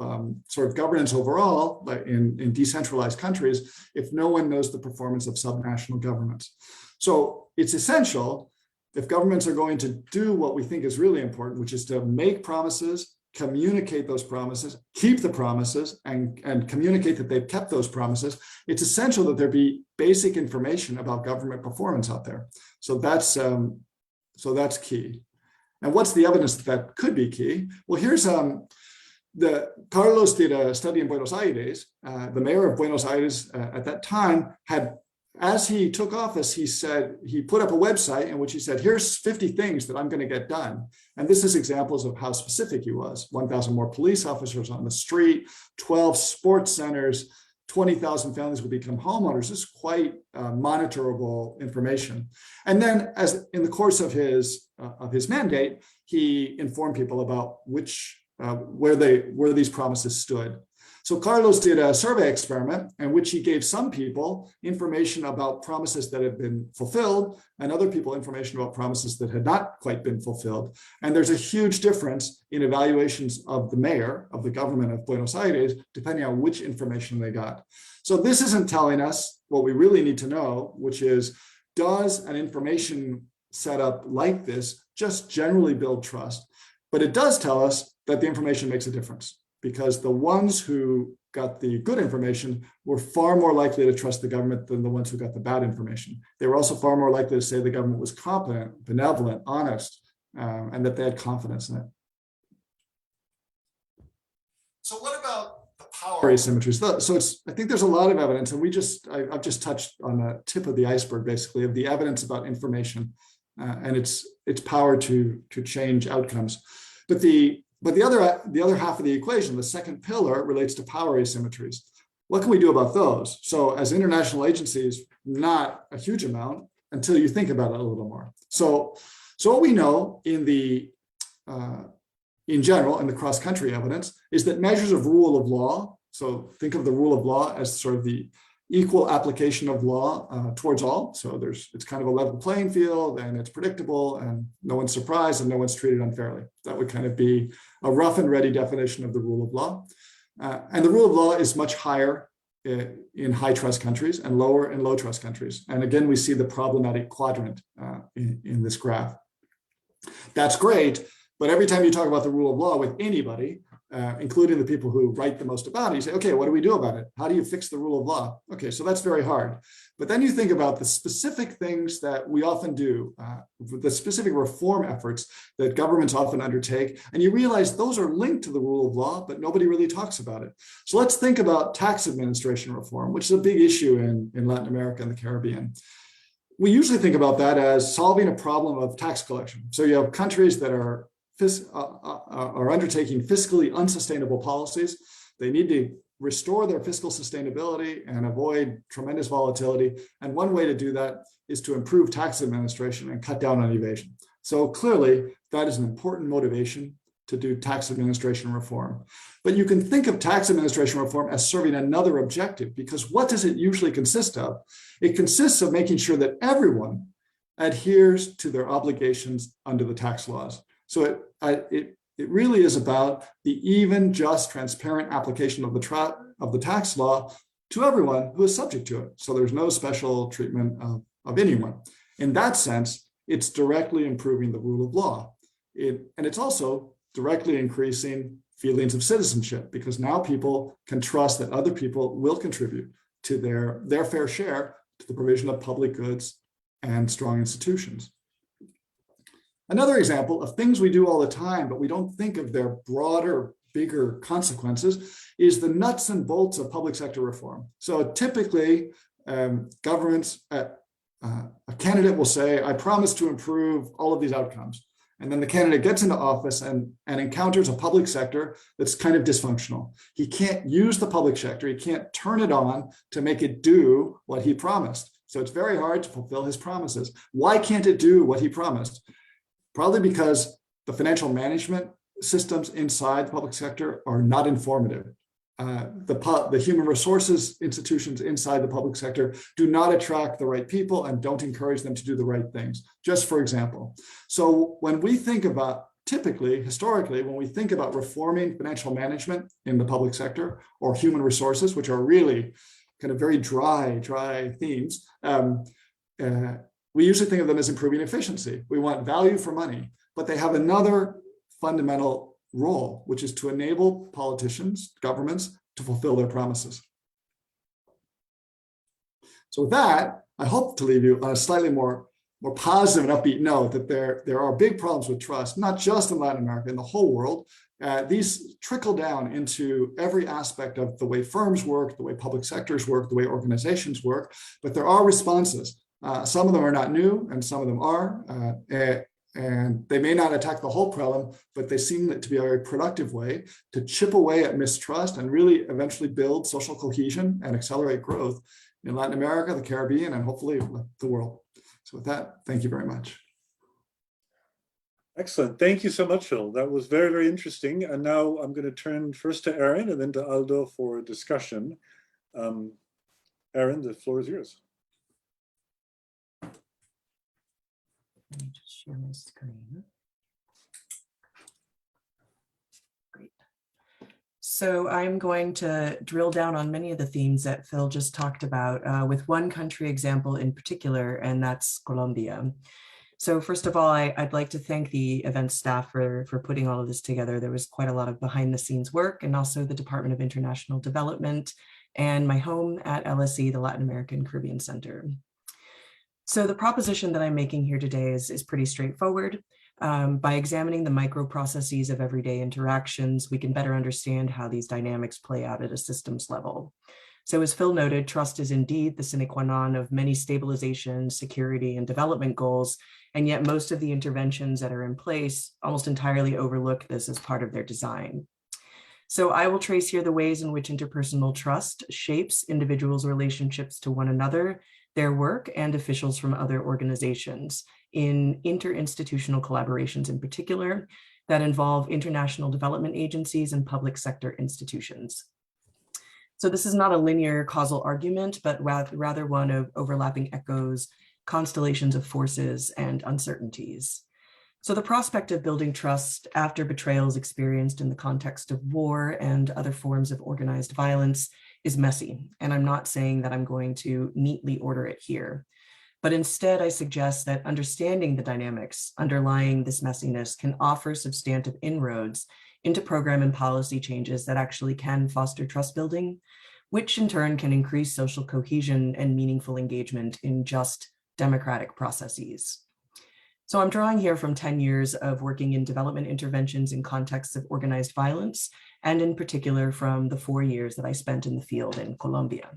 sort of governance overall in decentralized countries if no one knows the performance of subnational governments. So it's essential, if governments are going to do what we think is really important, which is to make promises, communicate those promises, keep the promises, and communicate that they've kept those promises, it's essential that there be basic information about government performance out there. So that's key. And what's the evidence that could be key? Well, here's Carlos did a study in Buenos Aires. The mayor of Buenos Aires at that time had, as he took office, he put up a website in which he said, here's 50 things that I'm going to get done. And this is examples of how specific he was. 1,000 more police officers on the street, 12 sports centers, 20,000 families will become homeowners. This is quite monitorable information. And then as in the course of his mandate, he informed people about where these promises stood. So Carlos did a survey experiment in which he gave some people information about promises that had been fulfilled and other people information about promises that had not quite been fulfilled. And there's a huge difference in evaluations of the mayor of the government of Buenos Aires, depending on which information they got. So this isn't telling us what we really need to know, which is, does an information setup like this just generally build trust? But it does tell us that the information makes a difference, because the ones who got the good information were far more likely to trust the government than the ones who got the bad information. They were also far more likely to say the government was competent, benevolent, honest, and that they had confidence in it. So what about the power asymmetries? So I think there's a lot of evidence, and I've just touched on the tip of the iceberg, basically, of the evidence about information and its power to change outcomes. But the other half of the equation, the second pillar, relates to power asymmetries. What can we do about those? So as international agencies, not a huge amount until you think about it a little more. So what we know in general, in the cross-country evidence, is that measures of rule of law, so think of the rule of law as sort of the equal application of law towards all. So it's kind of a level playing field, and it's predictable, and no one's surprised, and no one's treated unfairly. That would kind of be a rough and ready definition of the rule of law. And the rule of law is much higher in high trust countries and lower in low trust countries. And again, we see the problematic quadrant in this graph. That's great, but every time you talk about the rule of law with anybody, including the people who write the most about it, you say, okay, what do we do about it? How do you fix the rule of law? Okay, so that's very hard. But then you think about the specific things that we often do, the specific reform efforts that governments often undertake, and you realize those are linked to the rule of law, but nobody really talks about it. So let's think about tax administration reform, which is a big issue in Latin America and the Caribbean. We usually think about that as solving a problem of tax collection. So you have countries that are undertaking fiscally unsustainable policies. They need to restore their fiscal sustainability and avoid tremendous volatility. And one way to do that is to improve tax administration and cut down on evasion. So clearly, that is an important motivation to do tax administration reform. But you can think of tax administration reform as serving another objective, because what does it usually consist of? It consists of making sure that everyone adheres to their obligations under the tax laws. So it really is about the even, just, transparent application of the tax law to everyone who is subject to it. So there's no special treatment of anyone. In that sense, it's directly improving the rule of law. And it's also directly increasing feelings of citizenship, because now people can trust that other people will contribute to their fair share to the provision of public goods and strong institutions. Another example of things we do all the time, but we don't think of their broader, bigger consequences, is the nuts and bolts of public sector reform. So typically, governments, a candidate will say, I promise to improve all of these outcomes. And then the candidate gets into office and encounters a public sector that's kind of dysfunctional. He can't use the public sector. He can't turn it on to make it do what he promised. So it's very hard to fulfill his promises. Why can't it do what he promised? Probably because the financial management systems inside the public sector are not informative. The human resources institutions inside the public sector do not attract the right people and don't encourage them to do the right things, just for example. So when we think about, typically, historically, when we think about reforming financial management in the public sector or human resources, which are really kind of very dry themes, we usually think of them as improving efficiency. We want value for money, but they have another fundamental role, which is to enable politicians, governments, to fulfill their promises. So with that, I hope to leave you on a slightly more positive and upbeat note that there are big problems with trust, not just in Latin America, in the whole world. These trickle down into every aspect of the way firms work, the way public sectors work, the way organizations work, but there are responses. Some of them are not new, and some of them are. And they may not attack the whole problem, but they seem to be a very productive way to chip away at mistrust and really eventually build social cohesion and accelerate growth in Latin America, the Caribbean, and hopefully the world. So with that, thank you very much. Excellent. Thank you so much, Phil. That was very, very interesting. And now I'm going to turn first to Erin and then to Aldo for discussion. Erin, the floor is yours. Let me just share my screen. Great. So I'm going to drill down on many of the themes that Phil just talked about with one country example in particular, and that's Colombia. So first of all, I'd like to thank the event staff for putting all of this together. There was quite a lot of behind the scenes work, and also the Department of International Development and my home at LSE, the Latin American Caribbean Center. So the proposition that I'm making here today is pretty straightforward. By examining the micro processes of everyday interactions, we can better understand how these dynamics play out at a systems level. So as Phil noted, trust is indeed the sine qua non of many stabilization, security, and development goals, and yet most of the interventions that are in place almost entirely overlook this as part of their design. So I will trace here the ways in which interpersonal trust shapes individuals' relationships to one another, their work, and officials from other organizations in interinstitutional collaborations in particular that involve international development agencies and public sector institutions. So this is not a linear causal argument, but rather one of overlapping echoes, constellations of forces, and uncertainties. So the prospect of building trust after betrayals experienced in the context of war and other forms of organized violence is messy, and I'm not saying that I'm going to neatly order it here. But instead, I suggest that understanding the dynamics underlying this messiness can offer substantive inroads into program and policy changes that actually can foster trust building, which in turn can increase social cohesion and meaningful engagement in just democratic processes. So I'm drawing here from 10 years of working in development interventions in contexts of organized violence, and in particular from the 4 years that I spent in the field in Colombia.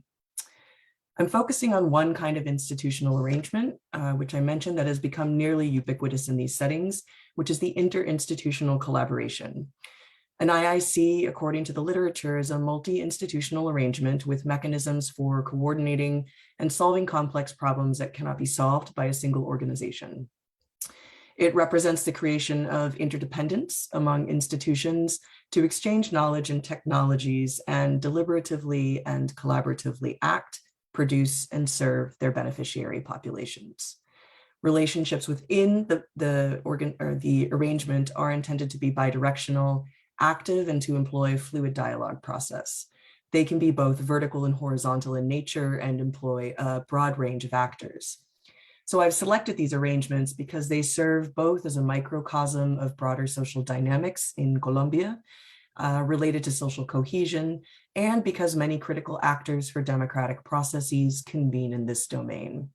I'm focusing on one kind of institutional arrangement, which I mentioned that has become nearly ubiquitous in these settings, which is the interinstitutional collaboration. An IIC, according to the literature, is a multi-institutional arrangement with mechanisms for coordinating and solving complex problems that cannot be solved by a single organization. It represents the creation of interdependence among institutions to exchange knowledge and technologies and deliberatively and collaboratively act, produce, and serve their beneficiary populations. Relationships within the arrangement are intended to be bidirectional, active, and to employ a fluid dialogue process. They can be both vertical and horizontal in nature and employ a broad range of actors. So I've selected these arrangements because they serve both as a microcosm of broader social dynamics in Colombia related to social cohesion, and because many critical actors for democratic processes convene in this domain.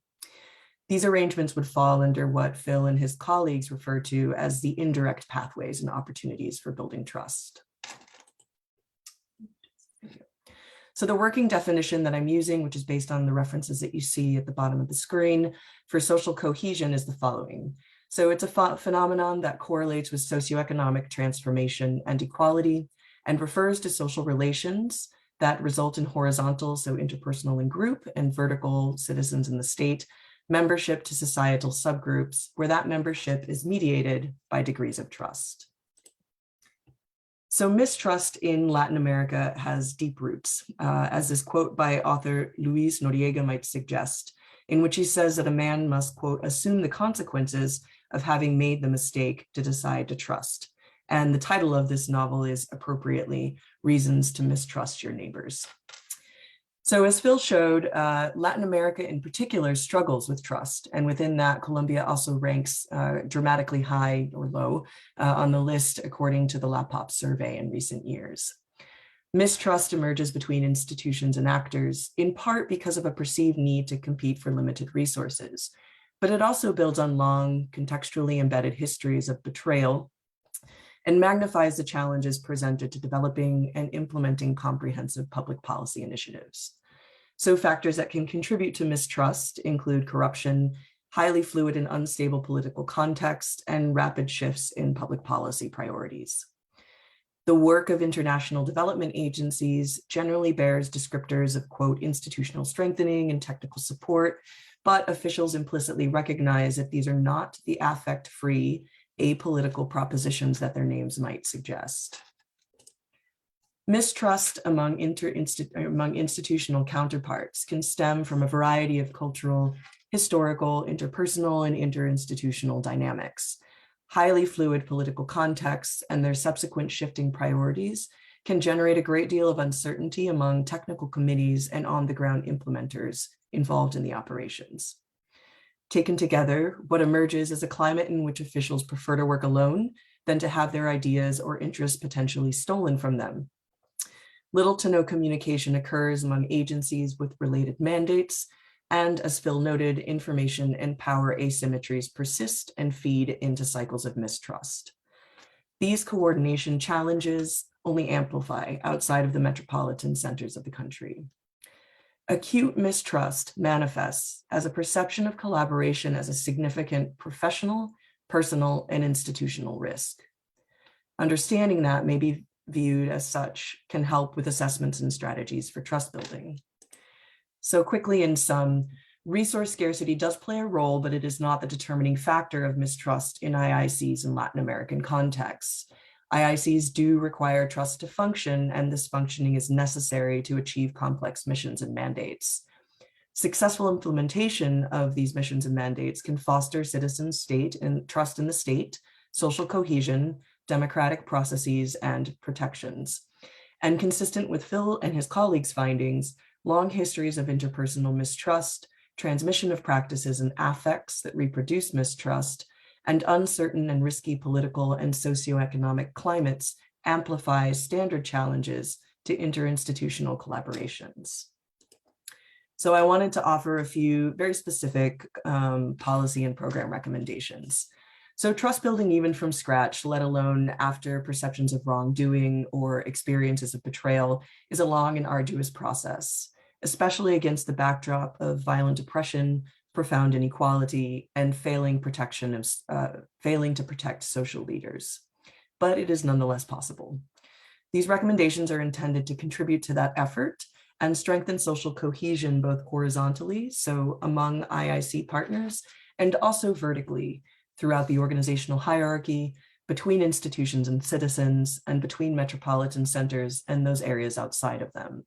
These arrangements would fall under what Phil and his colleagues refer to as the indirect pathways and opportunities for building trust. So the working definition that I'm using, which is based on the references that you see at the bottom of the screen for social cohesion, is the following. So it's a phenomenon that correlates with socioeconomic transformation and equality and refers to social relations that result in horizontal, so interpersonal and group, and vertical, citizens in the state, membership to societal subgroups where that membership is mediated by degrees of trust. So mistrust in Latin America has deep roots, as this quote by author Luis Noriega might suggest, in which he says that a man must, quote, assume the consequences of having made the mistake to decide to trust. And the title of this novel is appropriately Reasons to Mistrust Your Neighbors. So as Phil showed, Latin America in particular struggles with trust. And within that, Colombia also ranks dramatically high or low on the list according to the LAPOP survey in recent years. Mistrust emerges between institutions and actors, in part because of a perceived need to compete for limited resources. But it also builds on long, contextually embedded histories of betrayal and magnifies the challenges presented to developing and implementing comprehensive public policy initiatives. So factors that can contribute to mistrust include corruption, highly fluid and unstable political context, and rapid shifts in public policy priorities. The work of international development agencies generally bears descriptors of, quote, institutional strengthening and technical support, but officials implicitly recognize that these are not the affect-free, apolitical propositions that their names might suggest. Mistrust among institutional counterparts can stem from a variety of cultural, historical, interpersonal, and interinstitutional dynamics. Highly fluid political contexts and their subsequent shifting priorities can generate a great deal of uncertainty among technical committees and on-the-ground implementers involved in the operations. Taken together, what emerges is a climate in which officials prefer to work alone than to have their ideas or interests potentially stolen from them. Little to no communication occurs among agencies with related mandates, and as Phil noted, information and power asymmetries persist and feed into cycles of mistrust. These coordination challenges only amplify outside of the metropolitan centers of the country. Acute mistrust manifests as a perception of collaboration as a significant professional, personal, and institutional risk. Understanding that may be viewed as such can help with assessments and strategies for trust building. So quickly in sum, resource scarcity does play a role, but it is not the determining factor of mistrust in IICs in Latin American contexts. IICs do require trust to function, and this functioning is necessary to achieve complex missions and mandates. Successful implementation of these missions and mandates can foster citizen state and trust in the state, social cohesion, democratic processes, and protections. And consistent with Phil and his colleagues' findings, long histories of interpersonal mistrust, transmission of practices and affects that reproduce mistrust, and uncertain and risky political and socioeconomic climates amplify standard challenges to interinstitutional collaborations. So I wanted to offer a few very specific policy and program recommendations. So trust building even from scratch, let alone after perceptions of wrongdoing or experiences of betrayal, is a long and arduous process, especially against the backdrop of violent oppression, profound inequality, and failing to protect social leaders. But it is nonetheless possible. These recommendations are intended to contribute to that effort and strengthen social cohesion both horizontally, so among IIC partners, and also vertically, throughout the organizational hierarchy, between institutions and citizens, and between metropolitan centers and those areas outside of them.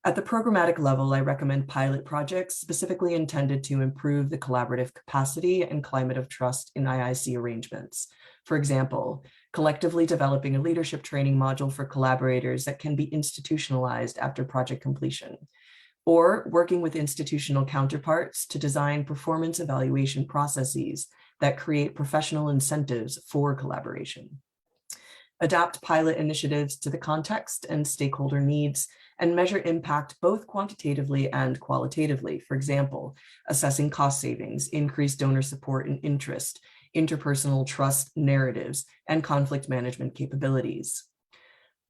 At the programmatic level, I recommend pilot projects specifically intended to improve the collaborative capacity and climate of trust in IIC arrangements. For example, collectively developing a leadership training module for collaborators that can be institutionalized after project completion, or working with institutional counterparts to design performance evaluation processes that create professional incentives for collaboration. Adapt pilot initiatives to the context and stakeholder needs, and measure impact both quantitatively and qualitatively. For example, assessing cost savings, increased donor support and interest, interpersonal trust narratives, and conflict management capabilities.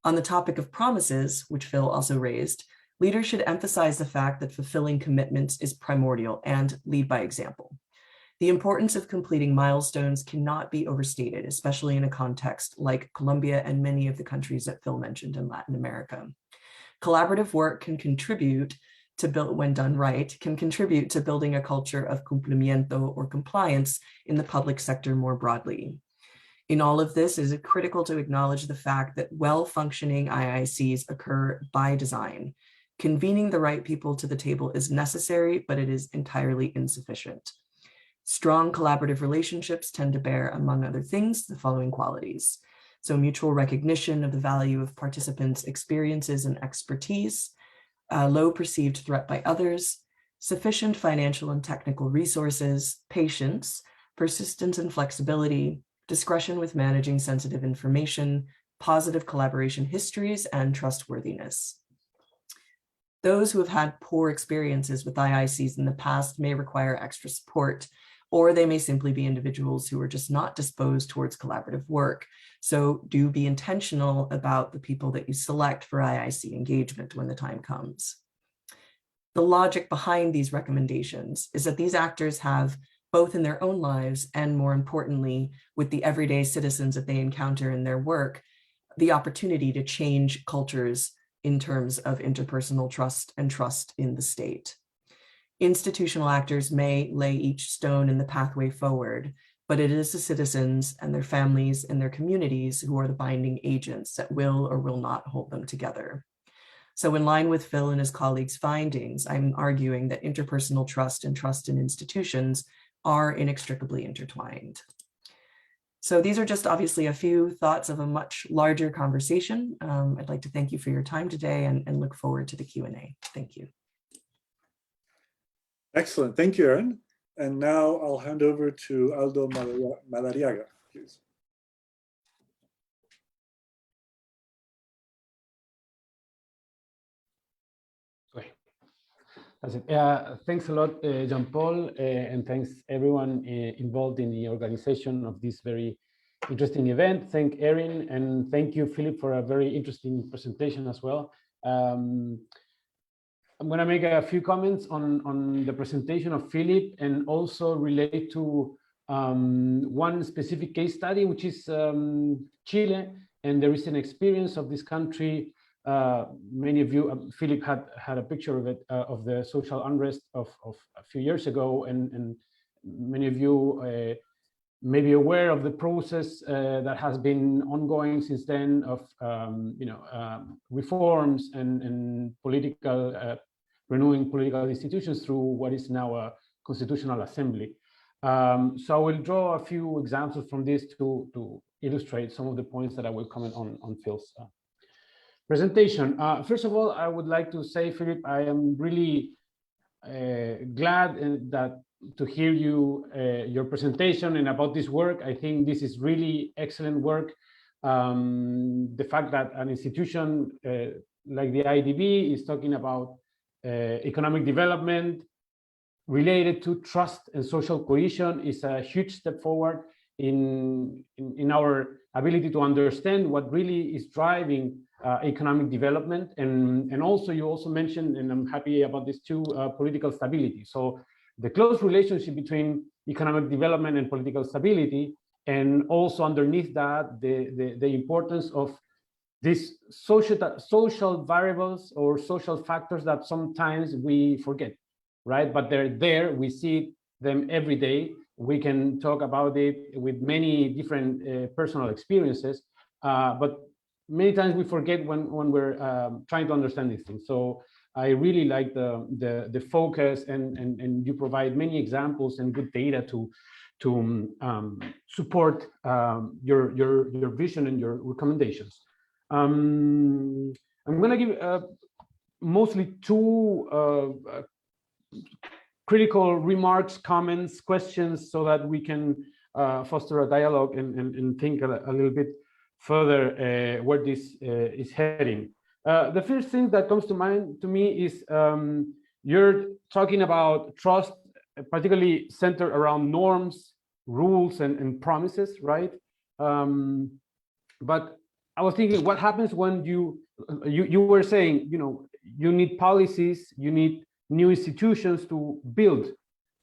On the topic of promises, which Phil also raised, leaders should emphasize the fact that fulfilling commitments is primordial and lead by example. The importance of completing milestones cannot be overstated, especially in a context like Colombia and many of the countries that Phil mentioned in Latin America. Collaborative work can contribute to build, when done right, can contribute to building a culture of cumplimiento or compliance in the public sector more broadly. In all of this, it is critical to acknowledge the fact that well-functioning IICs occur by design. Convening the right people to the table is necessary, but it is entirely insufficient. Strong collaborative relationships tend to bear, among other things, the following qualities. So mutual recognition of the value of participants' experiences and expertise, low perceived threat by others, sufficient financial and technical resources, patience, persistence and flexibility, discretion with managing sensitive information, positive collaboration histories, and trustworthiness. Those who have had poor experiences with IICs in the past may require extra support, or they may simply be individuals who are just not disposed towards collaborative work. So do be intentional about the people that you select for IIC engagement when the time comes. The logic behind these recommendations is that these actors have, both in their own lives and more importantly, with the everyday citizens that they encounter in their work, the opportunity to change cultures in terms of interpersonal trust and trust in the state. Institutional actors may lay each stone in the pathway forward, but it is the citizens and their families and their communities who are the binding agents that will or will not hold them together. So in line with Phil and his colleagues' findings, I'm arguing that interpersonal trust and trust in institutions are inextricably intertwined. So these are just obviously a few thoughts of a much larger conversation. I'd like to thank you for your time today and look forward to the Q&A. Thank you. Excellent. Thank you, Erin. And now I'll hand over to Aldo Madariaga, please. Thanks a lot, Jean-Paul, and thanks everyone involved in the organization of this very interesting event. Thank Erin, and thank you, Philip, for a very interesting presentation as well. I'm going to make a few comments on the presentation of Philip and also relate to one specific case study, which is Chile and the recent experience of this country. Many of you, Philip had a picture of it, of the social unrest of a few years ago, and many of you may be aware of the process that has been ongoing since then of reforms and political renewing political institutions through what is now a constitutional assembly. So I will draw a few examples from this to illustrate some of the points that I will comment on Phil's presentation. First of all, I would like to say, Philip, I am really glad to hear your presentation and about this work. I think this is really excellent work. The fact that an institution like the IDB is talking about economic development related to trust and social cohesion is a huge step forward in our ability to understand what really is driving economic development, and also you also mentioned, and I'm happy about this too, political stability. So the close relationship between economic development and political stability, and also underneath that the importance of these social variables or social factors that sometimes we forget, right? But they're there, we see them every day, We can talk about it with many different personal experiences, but many times we forget when we're trying to understand these things. So I really like the focus, and you provide many examples and good data to support your vision and your recommendations. I'm going to give mostly two critical remarks, comments, questions, so that we can foster a dialogue and think a little bit further where this is heading. The first thing that comes to mind to me is you're talking about trust, particularly centered around norms, rules, and promises, right? But I was thinking, what happens when you were saying, you need policies, you need new institutions to build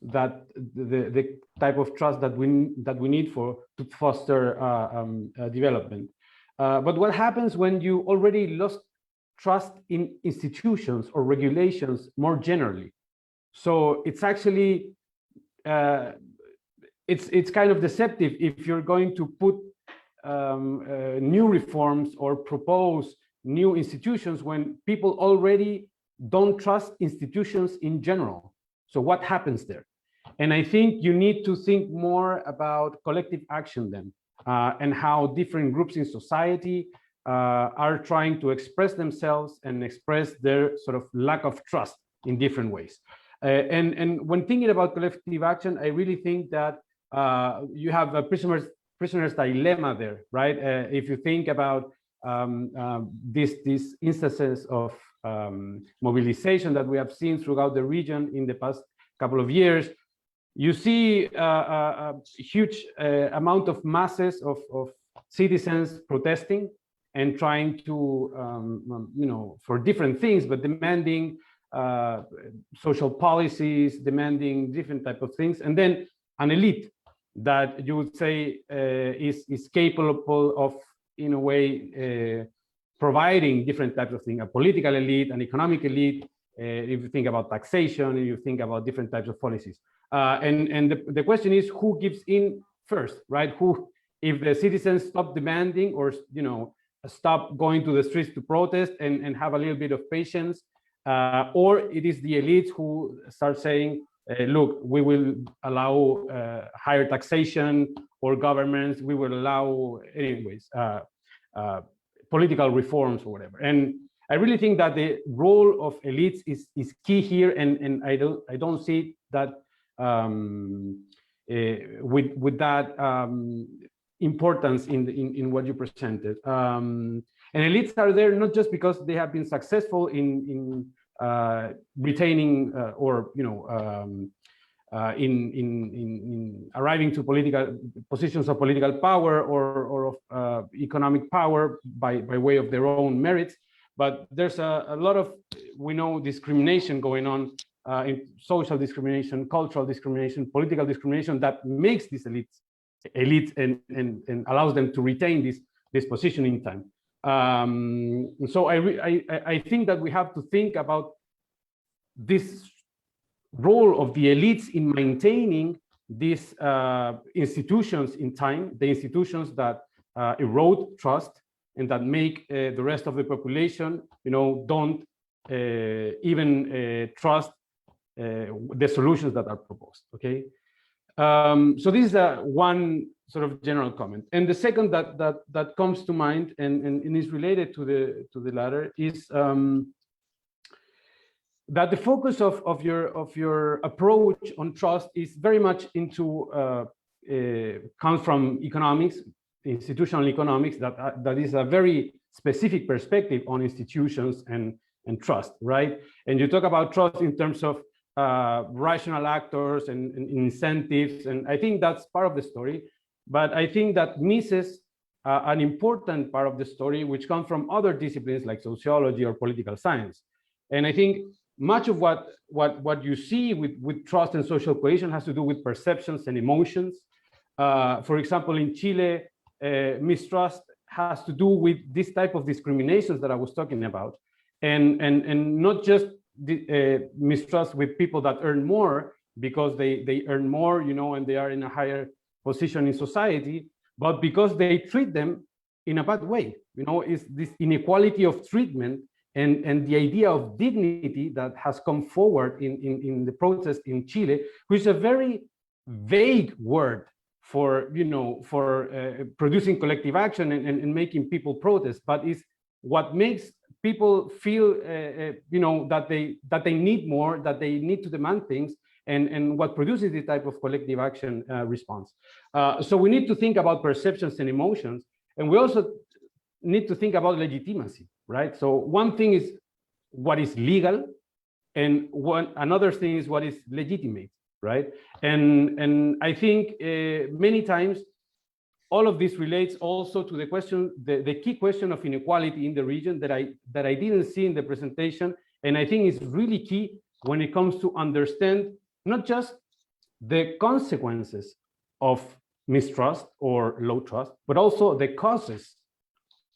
that the type of trust that we need to foster development. But what happens when you already lost trust in institutions or regulations more generally? So it's actually it's kind of deceptive if you're going to put new reforms or propose new institutions when people already don't trust institutions in general. So what happens there? And I think you need to think more about collective action then, and how different groups in society are trying to express themselves and express their sort of lack of trust in different ways. And when thinking about collective action, I really think that you have a prisoner's dilemma there, right? If you think about these instances of mobilization that we have seen throughout the region in the past couple of years, you see a huge amount of masses of citizens protesting and trying to, for different things, but demanding social policies, demanding different type of things, and then an elite that you would say is capable of, in a way, providing different types of things, a political elite, an economic elite, if you think about taxation, if you think about different types of policies. And the question is, who gives in first, right? Who, if the citizens stop demanding or, stop going to the streets to protest and have a little bit of patience, or it is the elites who start saying, look, we will allow higher taxation, or governments, we will allow, anyways, political reforms or whatever. And I really think that the role of elites is key here, and I don't see that with that importance in what you presented. And elites are there not just because they have been successful in retaining or in arriving to political positions of political power or of economic power by way of their own merits, but there's a lot of, we know, discrimination going on, in social discrimination, cultural discrimination, political discrimination, that makes these elites and allows them to retain this position in time. So I think that we have to think about this role of the elites in maintaining these institutions in time, the institutions that erode trust and that make the rest of the population, don't even trust the solutions that are proposed. Okay, so this is one sort of general comment, and the second that comes to mind and is related to the latter is that the focus of your approach on trust is very much into comes from economics, institutional economics, that is a very specific perspective on institutions and trust, right? And you talk about trust in terms of rational actors and incentives, and I think that's part of the story, but I think that misses an important part of the story, which comes from other disciplines like sociology or political science. And I think much of what you see with trust and social cohesion has to do with perceptions and emotions. For example, in Chile, mistrust has to do with this type of discriminations that I was talking about, and not just mistrust with people that earn more, because they earn more, and they are in a higher position in society, but because they treat them in a bad way. Is this inequality of treatment and the idea of dignity that has come forward in the protest in Chile, which is a very vague word for producing collective action and making people protest, but is what makes people feel that they need more, that they need to demand things, and what produces this type of collective action response. So we need to think about perceptions and emotions, and we also need to think about legitimacy, right? So one thing is what is legal, and another thing is what is legitimate, right? And I think many times all of this relates also to the question, the key question of inequality in the region that I didn't see in the presentation, and I think is really key when it comes to understand not just the consequences of mistrust or low trust, but also the causes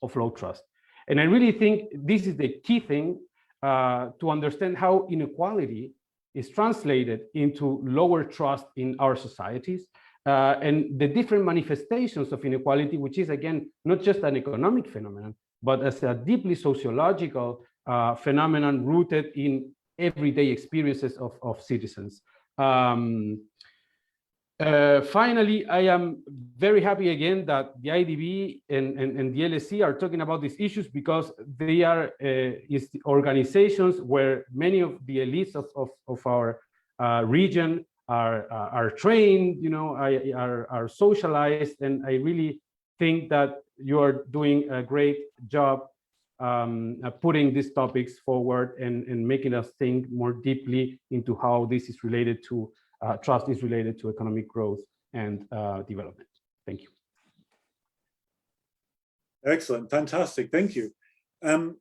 of low trust. And I really think this is the key thing to understand how inequality is translated into lower trust in our societies, and the different manifestations of inequality, which is, again, not just an economic phenomenon, but as a deeply sociological phenomenon rooted in everyday experiences of citizens. Finally, I am very happy again that the IDB and the LSE are talking about these issues, because they are organizations where many of the elites of our region are trained, are socialized, and I really think that you are doing a great job putting these topics forward and making us think more deeply into how this is related to trust is related to economic growth and development. Thank you. Excellent, fantastic, thank you.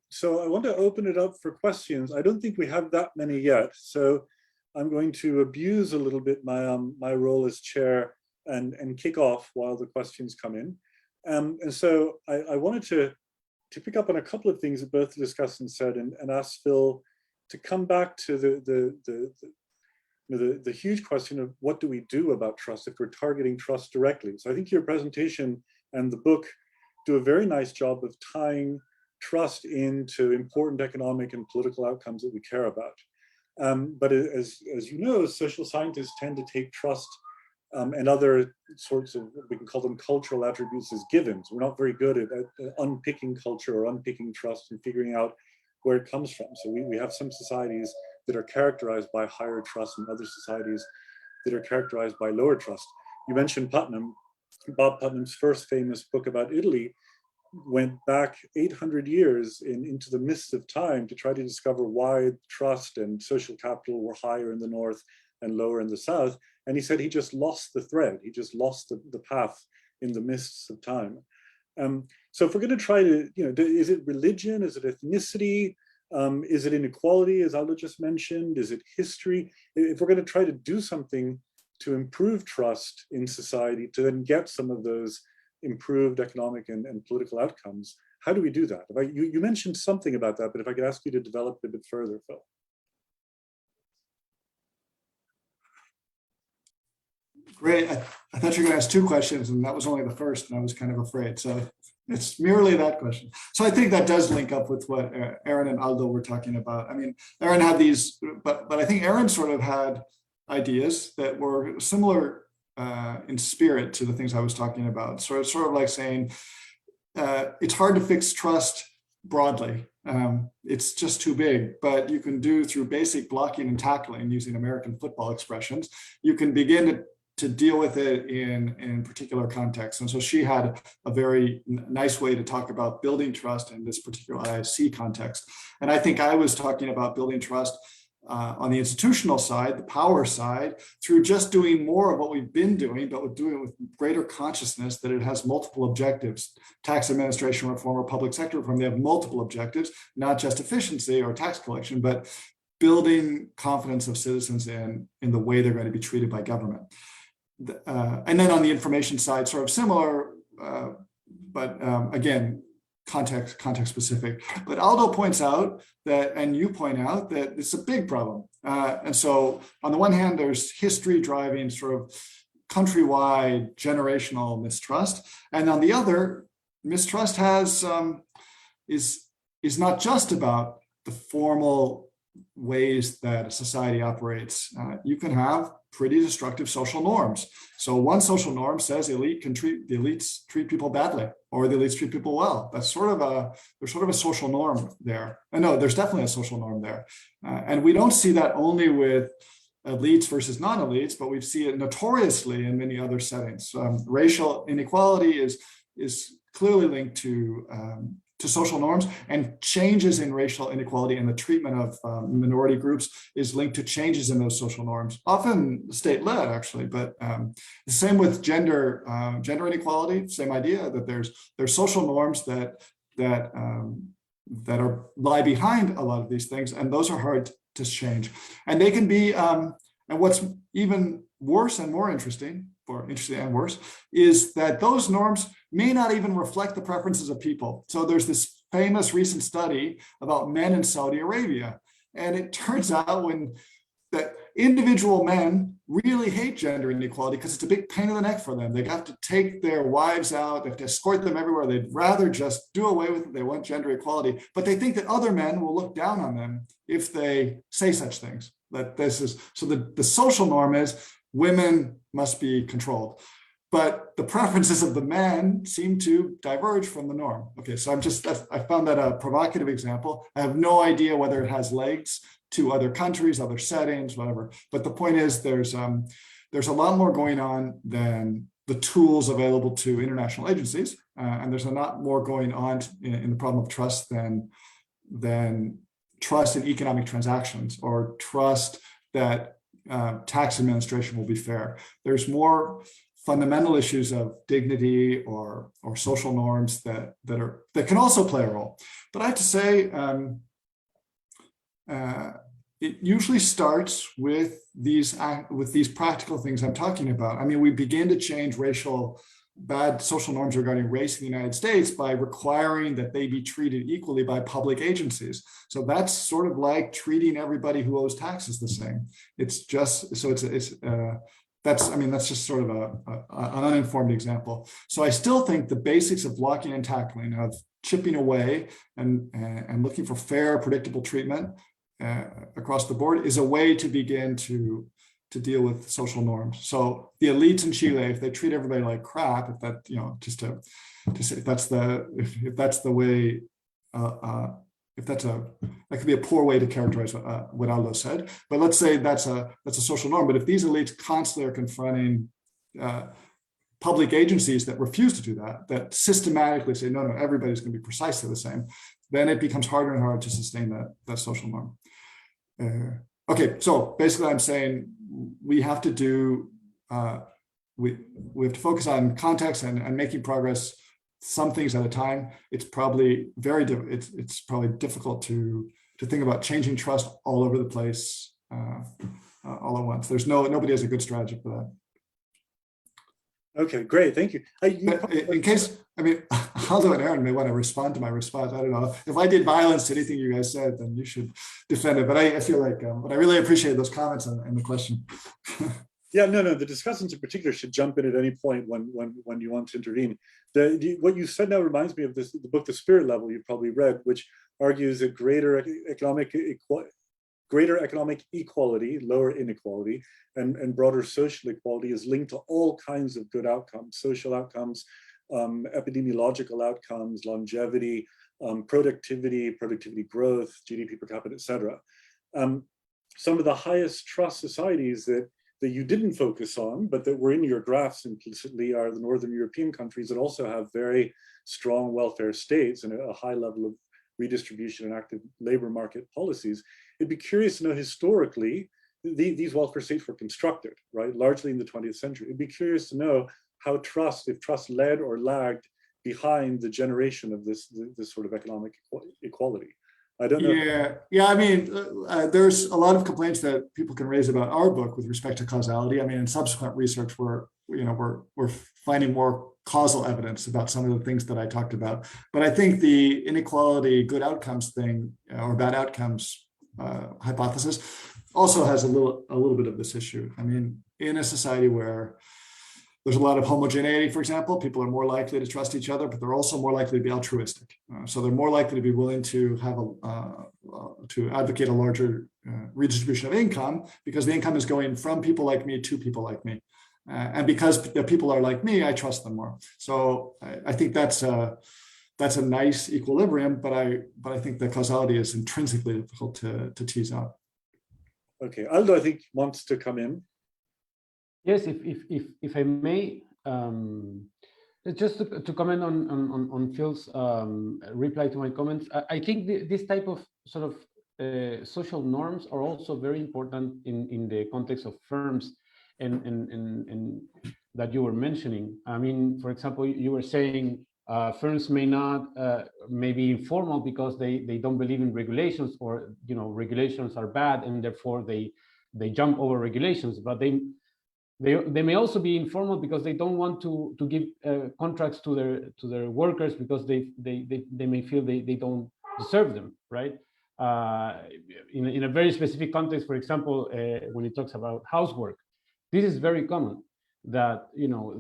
So I want to open it up for questions. I don't think we have that many yet, so I'm going to abuse a little bit my role as chair and kick off while the questions come in. And so I wanted to pick up on a couple of things that both the discussants said and ask Phil to come back to the huge question of what do we do about trust if we're targeting trust directly. So I think your presentation and the book do a very nice job of tying trust into important economic and political outcomes that we care about. But as you know, social scientists tend to take trust and other sorts of, we can call them cultural attributes, as givens. We're not very good at unpicking culture or unpicking trust and figuring out where it comes from. So we have some societies that are characterized by higher trust and other societies that are characterized by lower trust. You mentioned Putnam. Bob Putnam's first famous book about Italy went back 800 years into the mists of time to try to discover why trust and social capital were higher in the north and lower in the south. And he said he just lost the thread. He just lost the path in the mists of time. So if we're going to try to, is it religion? Is it ethnicity? Is it inequality, as Aldo just mentioned? Is it history? If we're going to try to do something to improve trust in society, to then get some of those improved economic and political outcomes, how do we do that? You mentioned something about that, but if I could ask you to develop it a bit further, Phil. Great. I thought you were going to ask two questions, and that was only the first, and I was kind of afraid. So it's merely that question. So I think that does link up with what Erin and Aldo were talking about. I mean, Erin had these, but I think Erin sort of had ideas that were similar in spirit to the things I was talking about. So it's sort of like saying, it's hard to fix trust broadly. It's just too big, but you can do through basic blocking and tackling, using American football expressions, you can begin to deal with it in particular contexts. And so she had a very nice way to talk about building trust in this particular IIC context. And I think I was talking about building trust on the institutional side, the power side, through just doing more of what we've been doing, but doing it with greater consciousness that it has multiple objectives. Tax administration reform or public sector reform, they have multiple objectives, not just efficiency or tax collection, but building confidence of citizens in the way they're going to be treated by government. And then on the information side, sort of similar, but again, context specific. But Aldo points out that, and you point out that it's a big problem. And so on the one hand, there's history driving sort of countrywide generational mistrust. And on the other, mistrust is not just about the formal ways that a society operates. You can have pretty destructive social norms. So one social norm says the elites treat people badly, or the elites treat people well. That's there's sort of a social norm there. And no, there's definitely a social norm there. And we don't see that only with elites versus non-elites, but we see it notoriously in many other settings. Racial inequality is clearly linked to social norms, and changes in racial inequality and the treatment of minority groups is linked to changes in those social norms, often state-led actually, but the same with gender inequality, same idea that there's social norms that lie behind a lot of these things, and those are hard to change. And they can be, and what's even worse and more interesting, or interesting and worse, is that those norms may not even reflect the preferences of people. So there's this famous recent study about men in Saudi Arabia. And it turns out that individual men really hate gender inequality because it's a big pain in the neck for them. They have to take their wives out, they have to escort them everywhere. They'd rather just do away with it. They want gender equality, but they think that other men will look down on them if they say such things. That this is, so the social norm is women must be controlled, but the preferences of the men seem to diverge from the norm. Okay, so I found that a provocative example. I have no idea whether it has legs to other countries, other settings, whatever. But the point is there's a lot more going on than the tools available to international agencies. And there's a lot more going on in the problem of trust than trust in economic transactions, or trust that tax administration will be fair. There's more fundamental issues of dignity or social norms that can also play a role. But I have to say, it usually starts with these practical things I'm talking about. I mean, we begin to change bad social norms regarding race in the United States by requiring that they be treated equally by public agencies. So that's sort of like treating everybody who owes taxes the same. It's just, so that's just sort of an uninformed example. So I still think the basics of blocking and tackling, of chipping away and looking for fair, predictable treatment across the board, is a way to begin to deal with social norms. So the elites in Chile, if they treat everybody like crap, if that, just to say if that's the way, that could be a poor way to characterize what Aldo said. But let's say that's a social norm. But if these elites constantly are confronting public agencies that refuse to do that systematically say, no, everybody's going to be precisely the same, then it becomes harder and harder to sustain that social norm. Okay, so basically I'm saying we have to do, we have to focus on context and making progress, some things at a time. It's probably it's probably difficult to think about changing trust all over the place all at once. Nobody has a good strategy for that. Okay, great, thank you. In case, Aldo and Erin may want to respond to my response. I don't know. If I did violence to anything you guys said, then you should defend it. But I feel like, but I really appreciate those comments and the question. Yeah, no, the discussants in particular should jump in at any point when you want to intervene. What you said now reminds me of the book, The Spirit Level, you've probably read, which argues that greater economic equality, lower inequality, and broader social equality is linked to all kinds of good outcomes, social outcomes, epidemiological outcomes, longevity, productivity growth, GDP per capita, etc. Some of the highest trust societies that you didn't focus on, but that were in your graphs implicitly, are the Northern European countries that also have very strong welfare states and a high level of redistribution and active labor market policies. It'd be curious to know historically, these welfare states were constructed, right, largely in the 20th century. It'd be curious to know how if trust led or lagged behind the generation of this sort of economic equality. I don't know. Yeah. There's a lot of complaints that people can raise about our book with respect to causality. In subsequent research, we're we're finding more causal evidence about some of the things that I talked about. But I think the inequality good outcomes thing or bad outcomes hypothesis also has a little bit of this issue. I mean, in a society where there's a lot of homogeneity, for example, people are more likely to trust each other, but they're also more likely to be altruistic. So they're more likely to be willing to have to advocate a larger redistribution of income, because the income is going from people like me to people like me. And because the people are like me, I trust them more. So I think that's a nice equilibrium, but I think the causality is intrinsically difficult to tease out. Okay, Aldo, I think wants to come in. Yes, if I may, just to comment on Phil's reply to my comments, I think this type of sort of social norms are also very important in the context of firms and that you were mentioning. I mean, for example, you were saying firms may be informal because they don't believe in regulations, or regulations are bad and therefore they jump over regulations, but they may also be informal because they don't want to give contracts to their workers because they may feel they don't deserve them, right? In a very specific context, for example, when it talks about housework, this is very common, that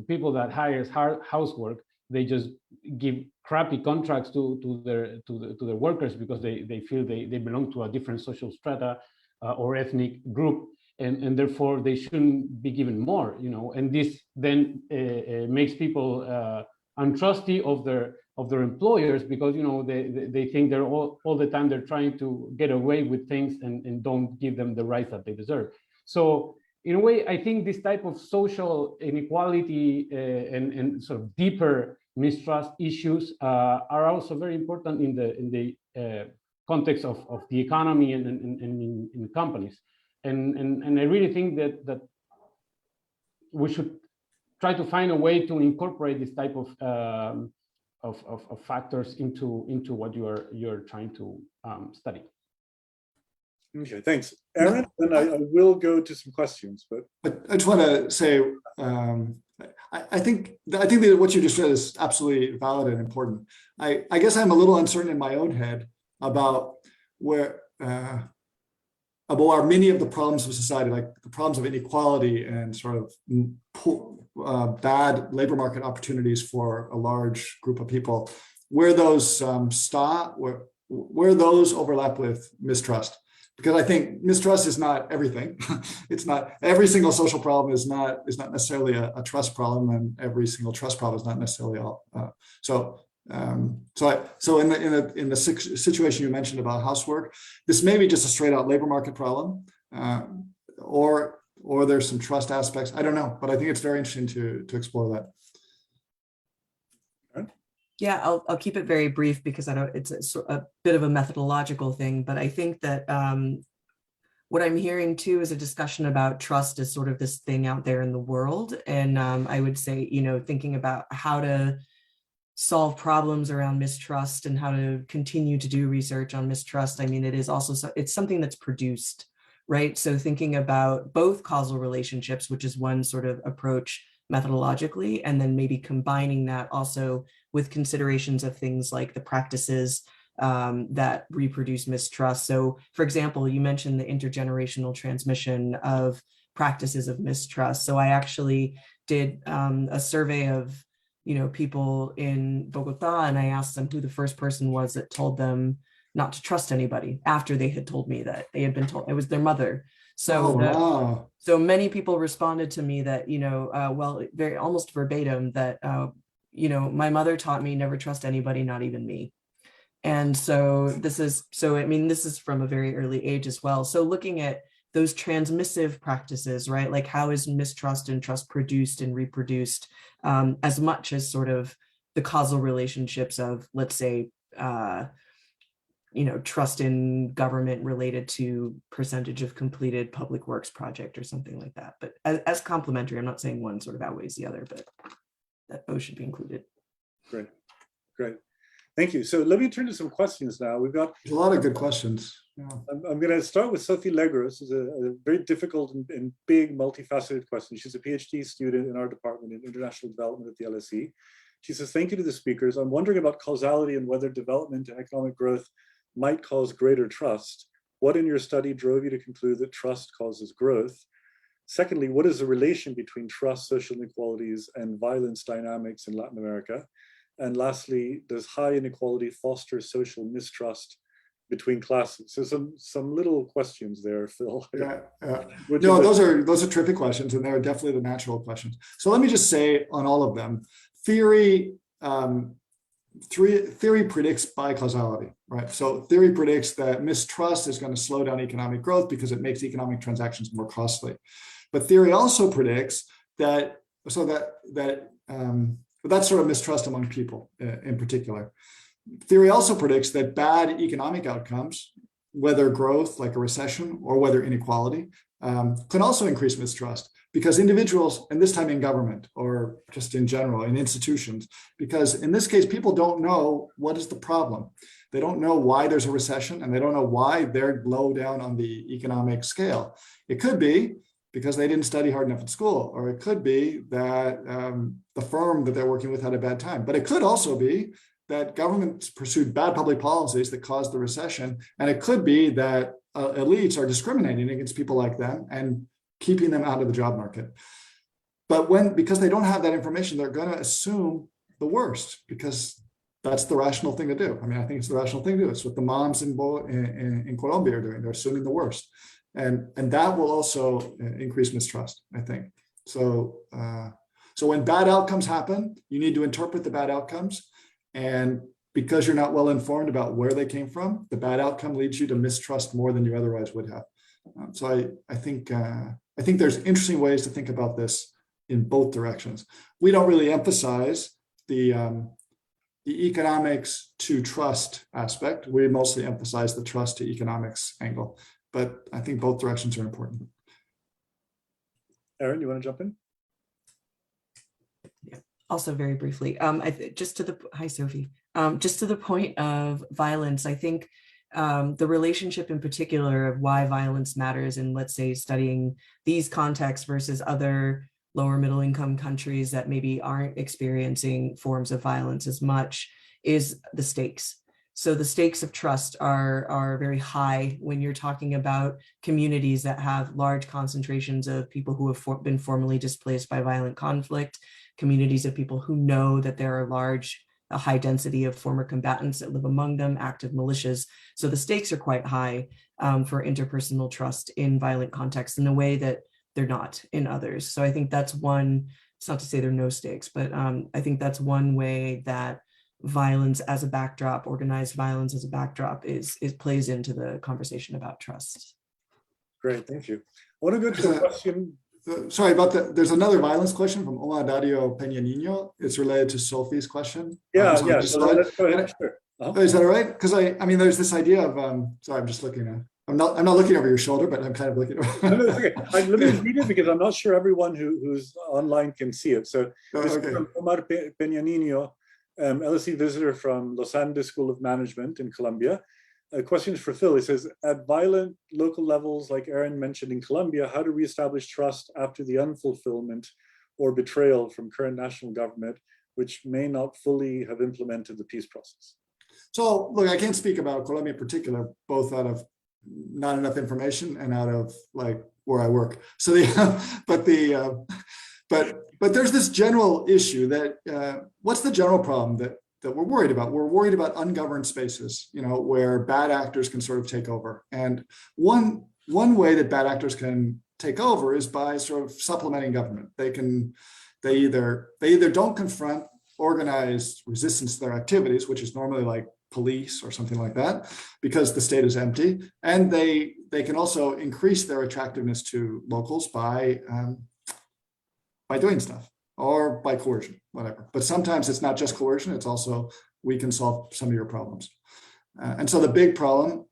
people that hire housework, they just give crappy contracts to their workers because they feel they belong to a different social strata or ethnic group. And therefore they shouldn't be given more, and this then makes people untrusty of their employers, because they think they're all the time they're trying to get away with things and don't give them the rights that they deserve. So in a way, I think this type of social inequality and sort of deeper mistrust issues are also very important in the context of the economy and in companies. And I really think that we should try to find a way to incorporate this type of factors into what you're trying to study. Okay, thanks, Erin. And I will go to some questions, but I just want to say I think that what you just said is absolutely valid and important. I guess I'm a little uncertain in my own head about where. About many of the problems of society, like the problems of inequality and sort of bad labor market opportunities for a large group of people, where those where those overlap with mistrust. Because I think mistrust is not everything. It's not every single social problem is not necessarily a trust problem, and every single trust problem is not necessarily all. So in the situation you mentioned about housework, this may be just a straight out labor market problem, or there's some trust aspects. I don't know, but I think it's very interesting to explore that. Yeah, I'll keep it very brief because I know it's a bit of a methodological thing, but I think that what I'm hearing too is a discussion about trust as sort of this thing out there in the world. And I would say, thinking about how to solve problems around mistrust and how to continue to do research on mistrust. I mean, it's something that's produced, right? So thinking about both causal relationships, which is one sort of approach methodologically, and then maybe combining that also with considerations of things like the practices that reproduce mistrust. So for example, you mentioned the intergenerational transmission of practices of mistrust. So I actually did a survey of people in Bogota, and I asked them who the first person was that told them not to trust anybody after they had told me that they had been told it was their mother. So, so many people responded to me that, well, very almost verbatim that, my mother taught me never trust anybody, not even me. And so this is from a very early age as well. So looking at those transmissive practices, right? Like how is mistrust and trust produced and reproduced as much as sort of the causal relationships of, let's say, trust in government related to percentage of completed public works project or something like that. But as complementary, I'm not saying one sort of outweighs the other, but that both should be included. Great. Thank you. So let me turn to some questions now. We've got a lot of good questions. Yeah. I'm going to start with Sophie Legros. It's a very difficult and big, multifaceted question. She's a PhD student in our department in international development at the LSE. She says, thank you to the speakers. I'm wondering about causality and whether development and economic growth might cause greater trust. What in your study drove you to conclude that trust causes growth? Secondly, what is the relation between trust, social inequalities, and violence dynamics in Latin America? And lastly, does high inequality foster social mistrust between classes? So some little questions there, Phil. Yeah. No, those are terrific questions, and they're definitely the natural questions. So let me just say on all of them, theory predicts bicausality, right? So theory predicts that mistrust is going to slow down economic growth because it makes economic transactions more costly. But theory also predicts that, that's sort of mistrust among people in particular. Theory also predicts that bad economic outcomes, whether growth like a recession or whether inequality, can also increase mistrust because individuals, and this time in government or just in general in institutions, because in this case, people don't know what is the problem. They don't know why there's a recession and they don't know why they're low down on the economic scale. It could be because they didn't study hard enough at school, or it could be that the firm that they're working with had a bad time. But it could also be that governments pursued bad public policies that caused the recession. And it could be that elites are discriminating against people like them and keeping them out of the job market. But because they don't have that information, they're going to assume the worst because that's the rational thing to do. I mean, I think it's the rational thing to do. It's what the moms in Colombia are doing. They're assuming the worst. And that will also increase mistrust, I think. So when bad outcomes happen, you need to interpret the bad outcomes. And because you're not well informed about where they came from, the bad outcome leads you to mistrust more than you otherwise would have. So I think there's interesting ways to think about this in both directions. We don't really emphasize the economics to trust aspect. We mostly emphasize the trust to economics angle, but I think both directions are important. Erin, you want to jump in? Yeah. Also very briefly, hi Sophie, just to the point of violence, I think the relationship in particular of why violence matters in, let's say, studying these contexts versus other lower middle income countries that maybe aren't experiencing forms of violence as much is the stakes. So the stakes of trust are very high when you're talking about communities that have large concentrations of people who have been formerly displaced by violent conflict, communities of people who know that there are a high density of former combatants that live among them, active militias. So the stakes are quite high for interpersonal trust in violent contexts in a way that they're not in others. So I think that's one, it's not to say there are no stakes, but I think that's one way that violence as a backdrop, organized violence as a backdrop plays into the conversation about trust. Great, thank you. I want to go to a question. Sorry about that. There's another violence question from Omar Dario Peña Niño. It's related to Sophie's question. Yeah. So let's go ahead. Sure. Is that all right? Because I mean, there's this idea of sorry, I'm just looking at. I'm not looking over your shoulder, but I'm kind of looking over. No, it's okay. Let me read it because I'm not sure everyone who's online can see it. So this is from Omar Peña Niño, LSE visitor from Los Andes School of Management in Colombia. A question is for Phil. He says, at violent local levels, like Erin mentioned in Colombia, how to reestablish trust after the unfulfillment or betrayal from current national government, which may not fully have implemented the peace process? So look, I can't speak about Colombia in particular, both out of not enough information and out of like where I work. So but there's this general issue that what's the general problem that we're worried about? We're worried about ungoverned spaces, where bad actors can sort of take over. And one way that bad actors can take over is by sort of supplementing government. They either don't confront organized resistance to their activities, which is normally like police or something like that, because the state is empty. And they can also increase their attractiveness to locals by doing stuff or by coercion, whatever. But sometimes it's not just coercion, it's also, we can solve some of your problems. And so the big problem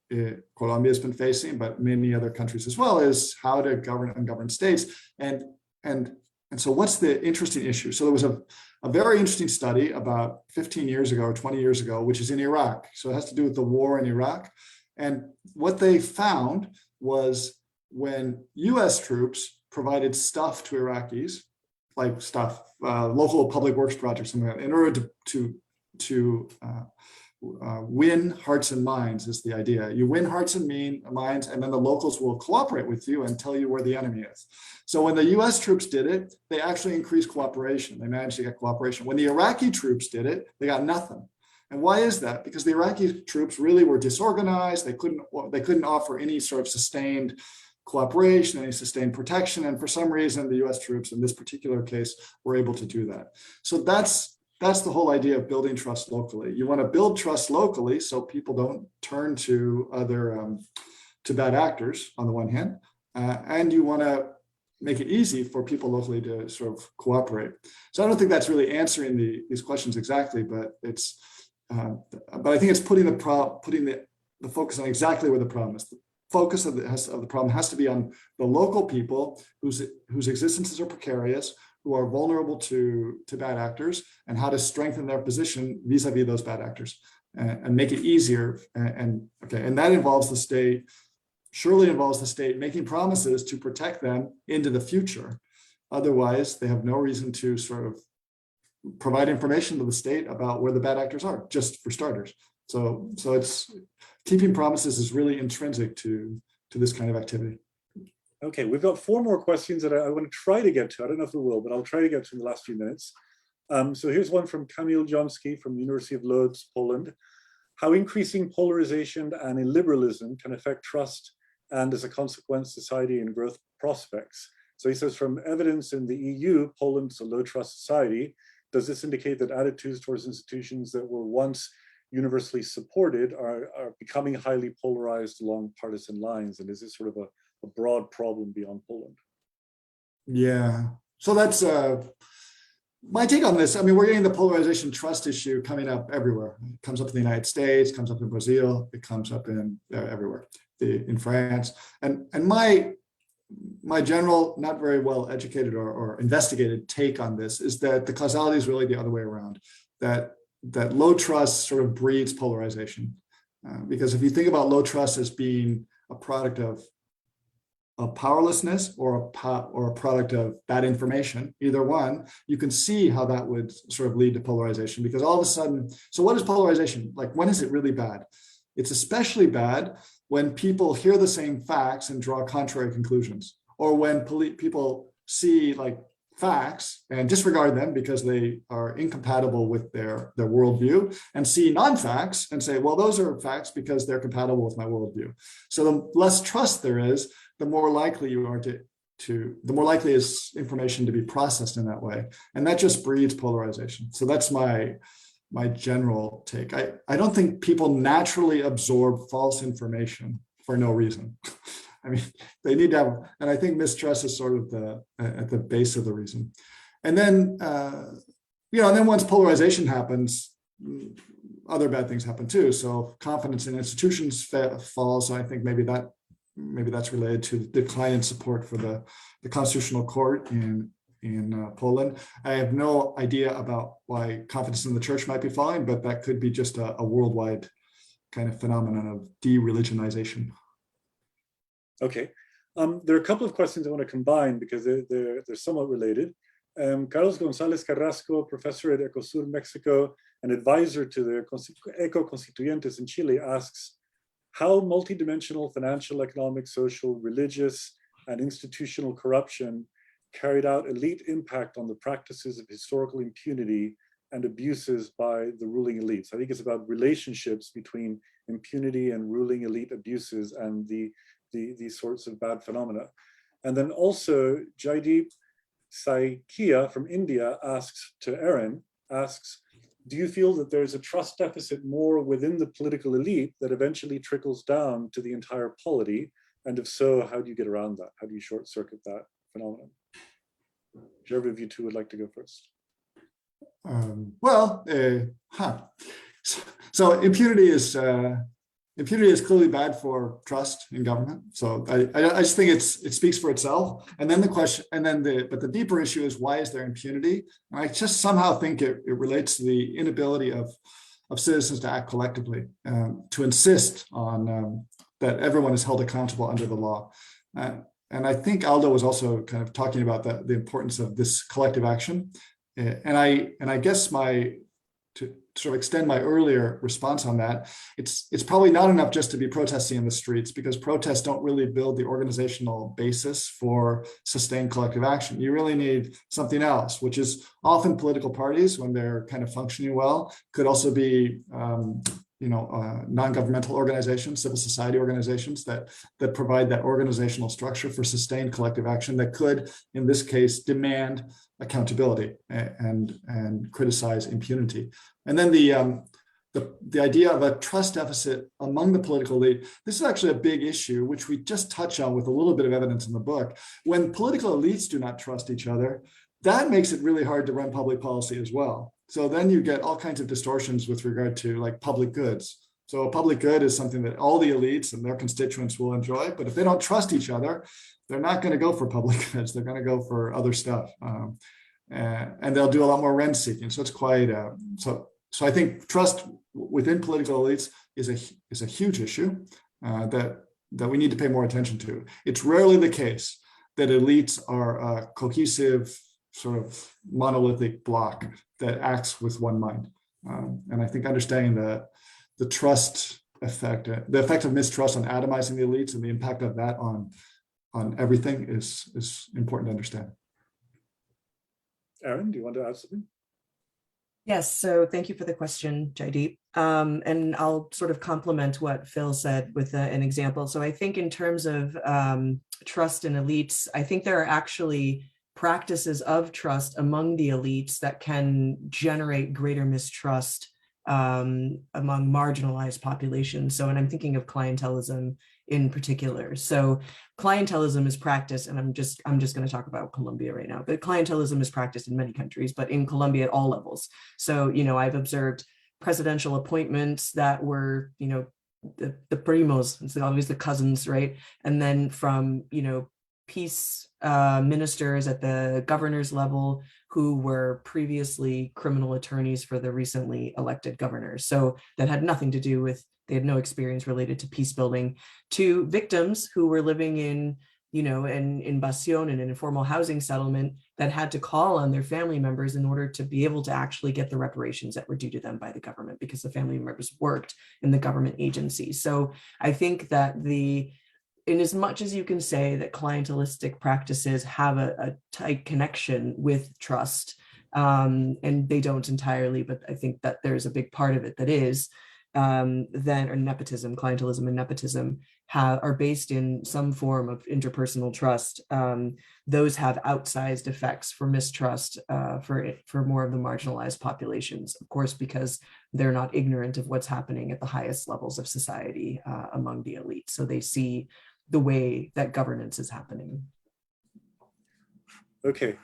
Colombia has been facing, but many other countries as well, is how to govern ungoverned states. And so what's the interesting issue? So there was a very interesting study about 15 years ago or 20 years ago, which is in Iraq. So it has to do with the war in Iraq. And what they found was when US troops provided stuff to Iraqis, like stuff, local public works projects, something like that, in order to win hearts and minds is the idea. You win hearts and minds, and then the locals will cooperate with you and tell you where the enemy is. So when the US troops did it, they actually increased cooperation. They managed to get cooperation. When the Iraqi troops did it, they got nothing. And why is that? Because the Iraqi troops really were disorganized. They couldn't offer any sort of sustained cooperation, any sustained protection. And for some reason, the US troops in this particular case were able to do that. So that's the whole idea of building trust locally. You want to build trust locally so people don't turn to other to bad actors on the one hand, and you want to make it easy for people locally to sort of cooperate. So I don't think that's really answering these questions exactly, but it's but I think it's putting the focus on exactly where the problem is. The focus of the problem has to be on the local people whose existences are precarious, who are vulnerable to bad actors, and how to strengthen their position vis-a-vis those bad actors and make it easier. And that involves the state, surely involves the state making promises to protect them into the future. Otherwise, they have no reason to sort of provide information to the state about where the bad actors are, just for starters. So it's keeping promises is really intrinsic to this kind of activity. Okay, we've got 4 more questions that I want to try to get to. I don't know if we will, but I'll try to get to in the last few minutes. So here's one from Kamil Jomski from the University of Lodz, Poland. How increasing polarization and illiberalism can affect trust and, as a consequence, society and growth prospects. So he says, from evidence in the EU, Poland's a low-trust society. Does this indicate that attitudes towards institutions that were once universally supported are becoming highly polarized along partisan lines? And is this sort of a broad problem beyond Poland? Yeah, so that's my take on this. I mean, we're getting the polarization trust issue coming up everywhere. It comes up in the United States, comes up in Brazil, it comes up in everywhere, in France. And my general, not very well educated or investigated take on this is that the causality is really the other way around, that low trust sort of breeds polarization. Because if you think about low trust as being a product of powerlessness or a product of bad information, either one, you can see how that would sort of lead to polarization. Because all of a sudden, so what is polarization? Like, when is it really bad? It's especially bad when people hear the same facts and draw contrary conclusions, or when people see like facts and disregard them because they are incompatible with their worldview, and see non-facts and say, well, those are facts because they're compatible with my worldview. So the less trust there is, the more likely you are the more likely is information to be processed in that way. And that just breeds polarization. So that's my general take. I don't think people naturally absorb false information for no reason. I mean, they need to have, and I think mistrust is sort of at the base of the reason. And then, and then once polarization happens, other bad things happen too. So confidence in institutions falls. So I think maybe that's related to the decline in support for the Constitutional Court in Poland. I have no idea about why confidence in the church might be falling, but that could be just a worldwide kind of phenomenon of de-religionization. Okay, there are a couple of questions I want to combine because they're somewhat related. Carlos González Carrasco, professor at Ecosur, Mexico, and advisor to the Eco Constituyentes in Chile, asks, how multidimensional financial, economic, social, religious, and institutional corruption carried out elite impact on the practices of historical impunity and abuses by the ruling elites. I think it's about relationships between impunity and ruling elite abuses and these sorts of bad phenomena. And then also Jaideep Saikia from India asks, do you feel that there's a trust deficit more within the political elite that eventually trickles down to the entire polity? And if so, how do you get around that? How do you short circuit that phenomenon? Whichever of you two would like to go first. So impunity is clearly bad for trust in government. So I just think it speaks for itself. And then the question, but the deeper issue is, why is there impunity? And I just somehow think it relates to the inability of of citizens to act collectively, to insist on that everyone is held accountable under the law. And I think Aldo was also kind of talking about the importance of this collective action. And I guess to sort of extend my earlier response on that, it's probably not enough just to be protesting in the streets, because protests don't really build the organizational basis for sustained collective action. You really need something else, which is often political parties, when they're kind of functioning well, could also be non-governmental organizations, civil society organizations that provide that organizational structure for sustained collective action that could, in this case, demand accountability and criticize impunity. And then the idea of a trust deficit among the political elite, this is actually a big issue, which we just touch on with a little bit of evidence in the book. When political elites do not trust each other, that makes it really hard to run public policy as well. So then you get all kinds of distortions with regard to like public goods. So a public good is something that all the elites and their constituents will enjoy, but if they don't trust each other, they're not going to go for public goods. They're going to go for other stuff, and they'll do a lot more rent seeking. So it's quite so I think trust within political elites is a huge issue that we need to pay more attention to. It's rarely the case that elites are a cohesive, sort of monolithic block that acts with one mind. And I think understanding the trust effect, the effect of mistrust on atomizing the elites and the impact of that on everything is important to understand. Erin, do you want to add something? Yes, so thank you for the question, Jaideep. And I'll sort of complement what Phil said with an example. So I think in terms of trust in elites, I think there are actually practices of trust among the elites that can generate greater mistrust among marginalized populations. So, and I'm thinking of clientelism in particular. So clientelism is practiced, and I'm just going to talk about Colombia right now, but clientelism is practiced in many countries, but in Colombia at all levels. So, I've observed presidential appointments that were, the primos, it's always the cousins, right? And then from, peace ministers at the governor's level who were previously criminal attorneys for the recently elected governors. So that had nothing to do with, they had no experience related to peace building, to victims who were living in, an invasion, in an informal housing settlement that had to call on their family members in order to be able to actually get the reparations that were due to them by the government, because the family members worked in the government agency. So I think that in as much as you can say that clientelistic practices have a tight connection with trust, and they don't entirely, but I think that there's a big part of it that is, then, or nepotism, clientelism and nepotism are based in some form of interpersonal trust. Those have outsized effects for mistrust for more of the marginalized populations, of course, because they're not ignorant of what's happening at the highest levels of society among the elite. So they see the way that governance is happening. Okay,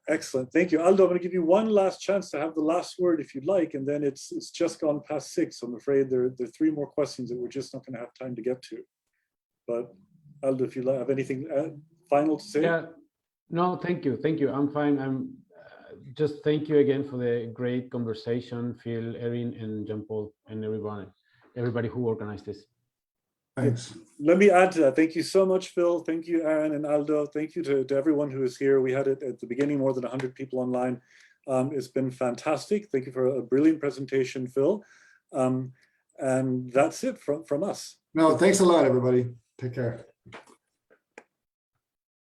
excellent. Thank you. Aldo, I'm going to give you one last chance to have the last word if you'd like, and then it's just gone past 6. So I'm afraid there are 3 more questions that we're just not going to have time to get to. But Aldo, if you have anything final to say? Yeah, no, thank you. I'm fine. I'm just thank you again for the great conversation, Phil, Erin, and Jean-Paul, and everybody who organized this. Thanks. Let me add to that. Thank you so much, Phil. Thank you, Erin and Aldo. Thank you to everyone who is here. We had it at the beginning, more than 100 people online. It's been fantastic. Thank you for a brilliant presentation, Phil. And that's it from us. No, thanks a lot, everybody. Take care.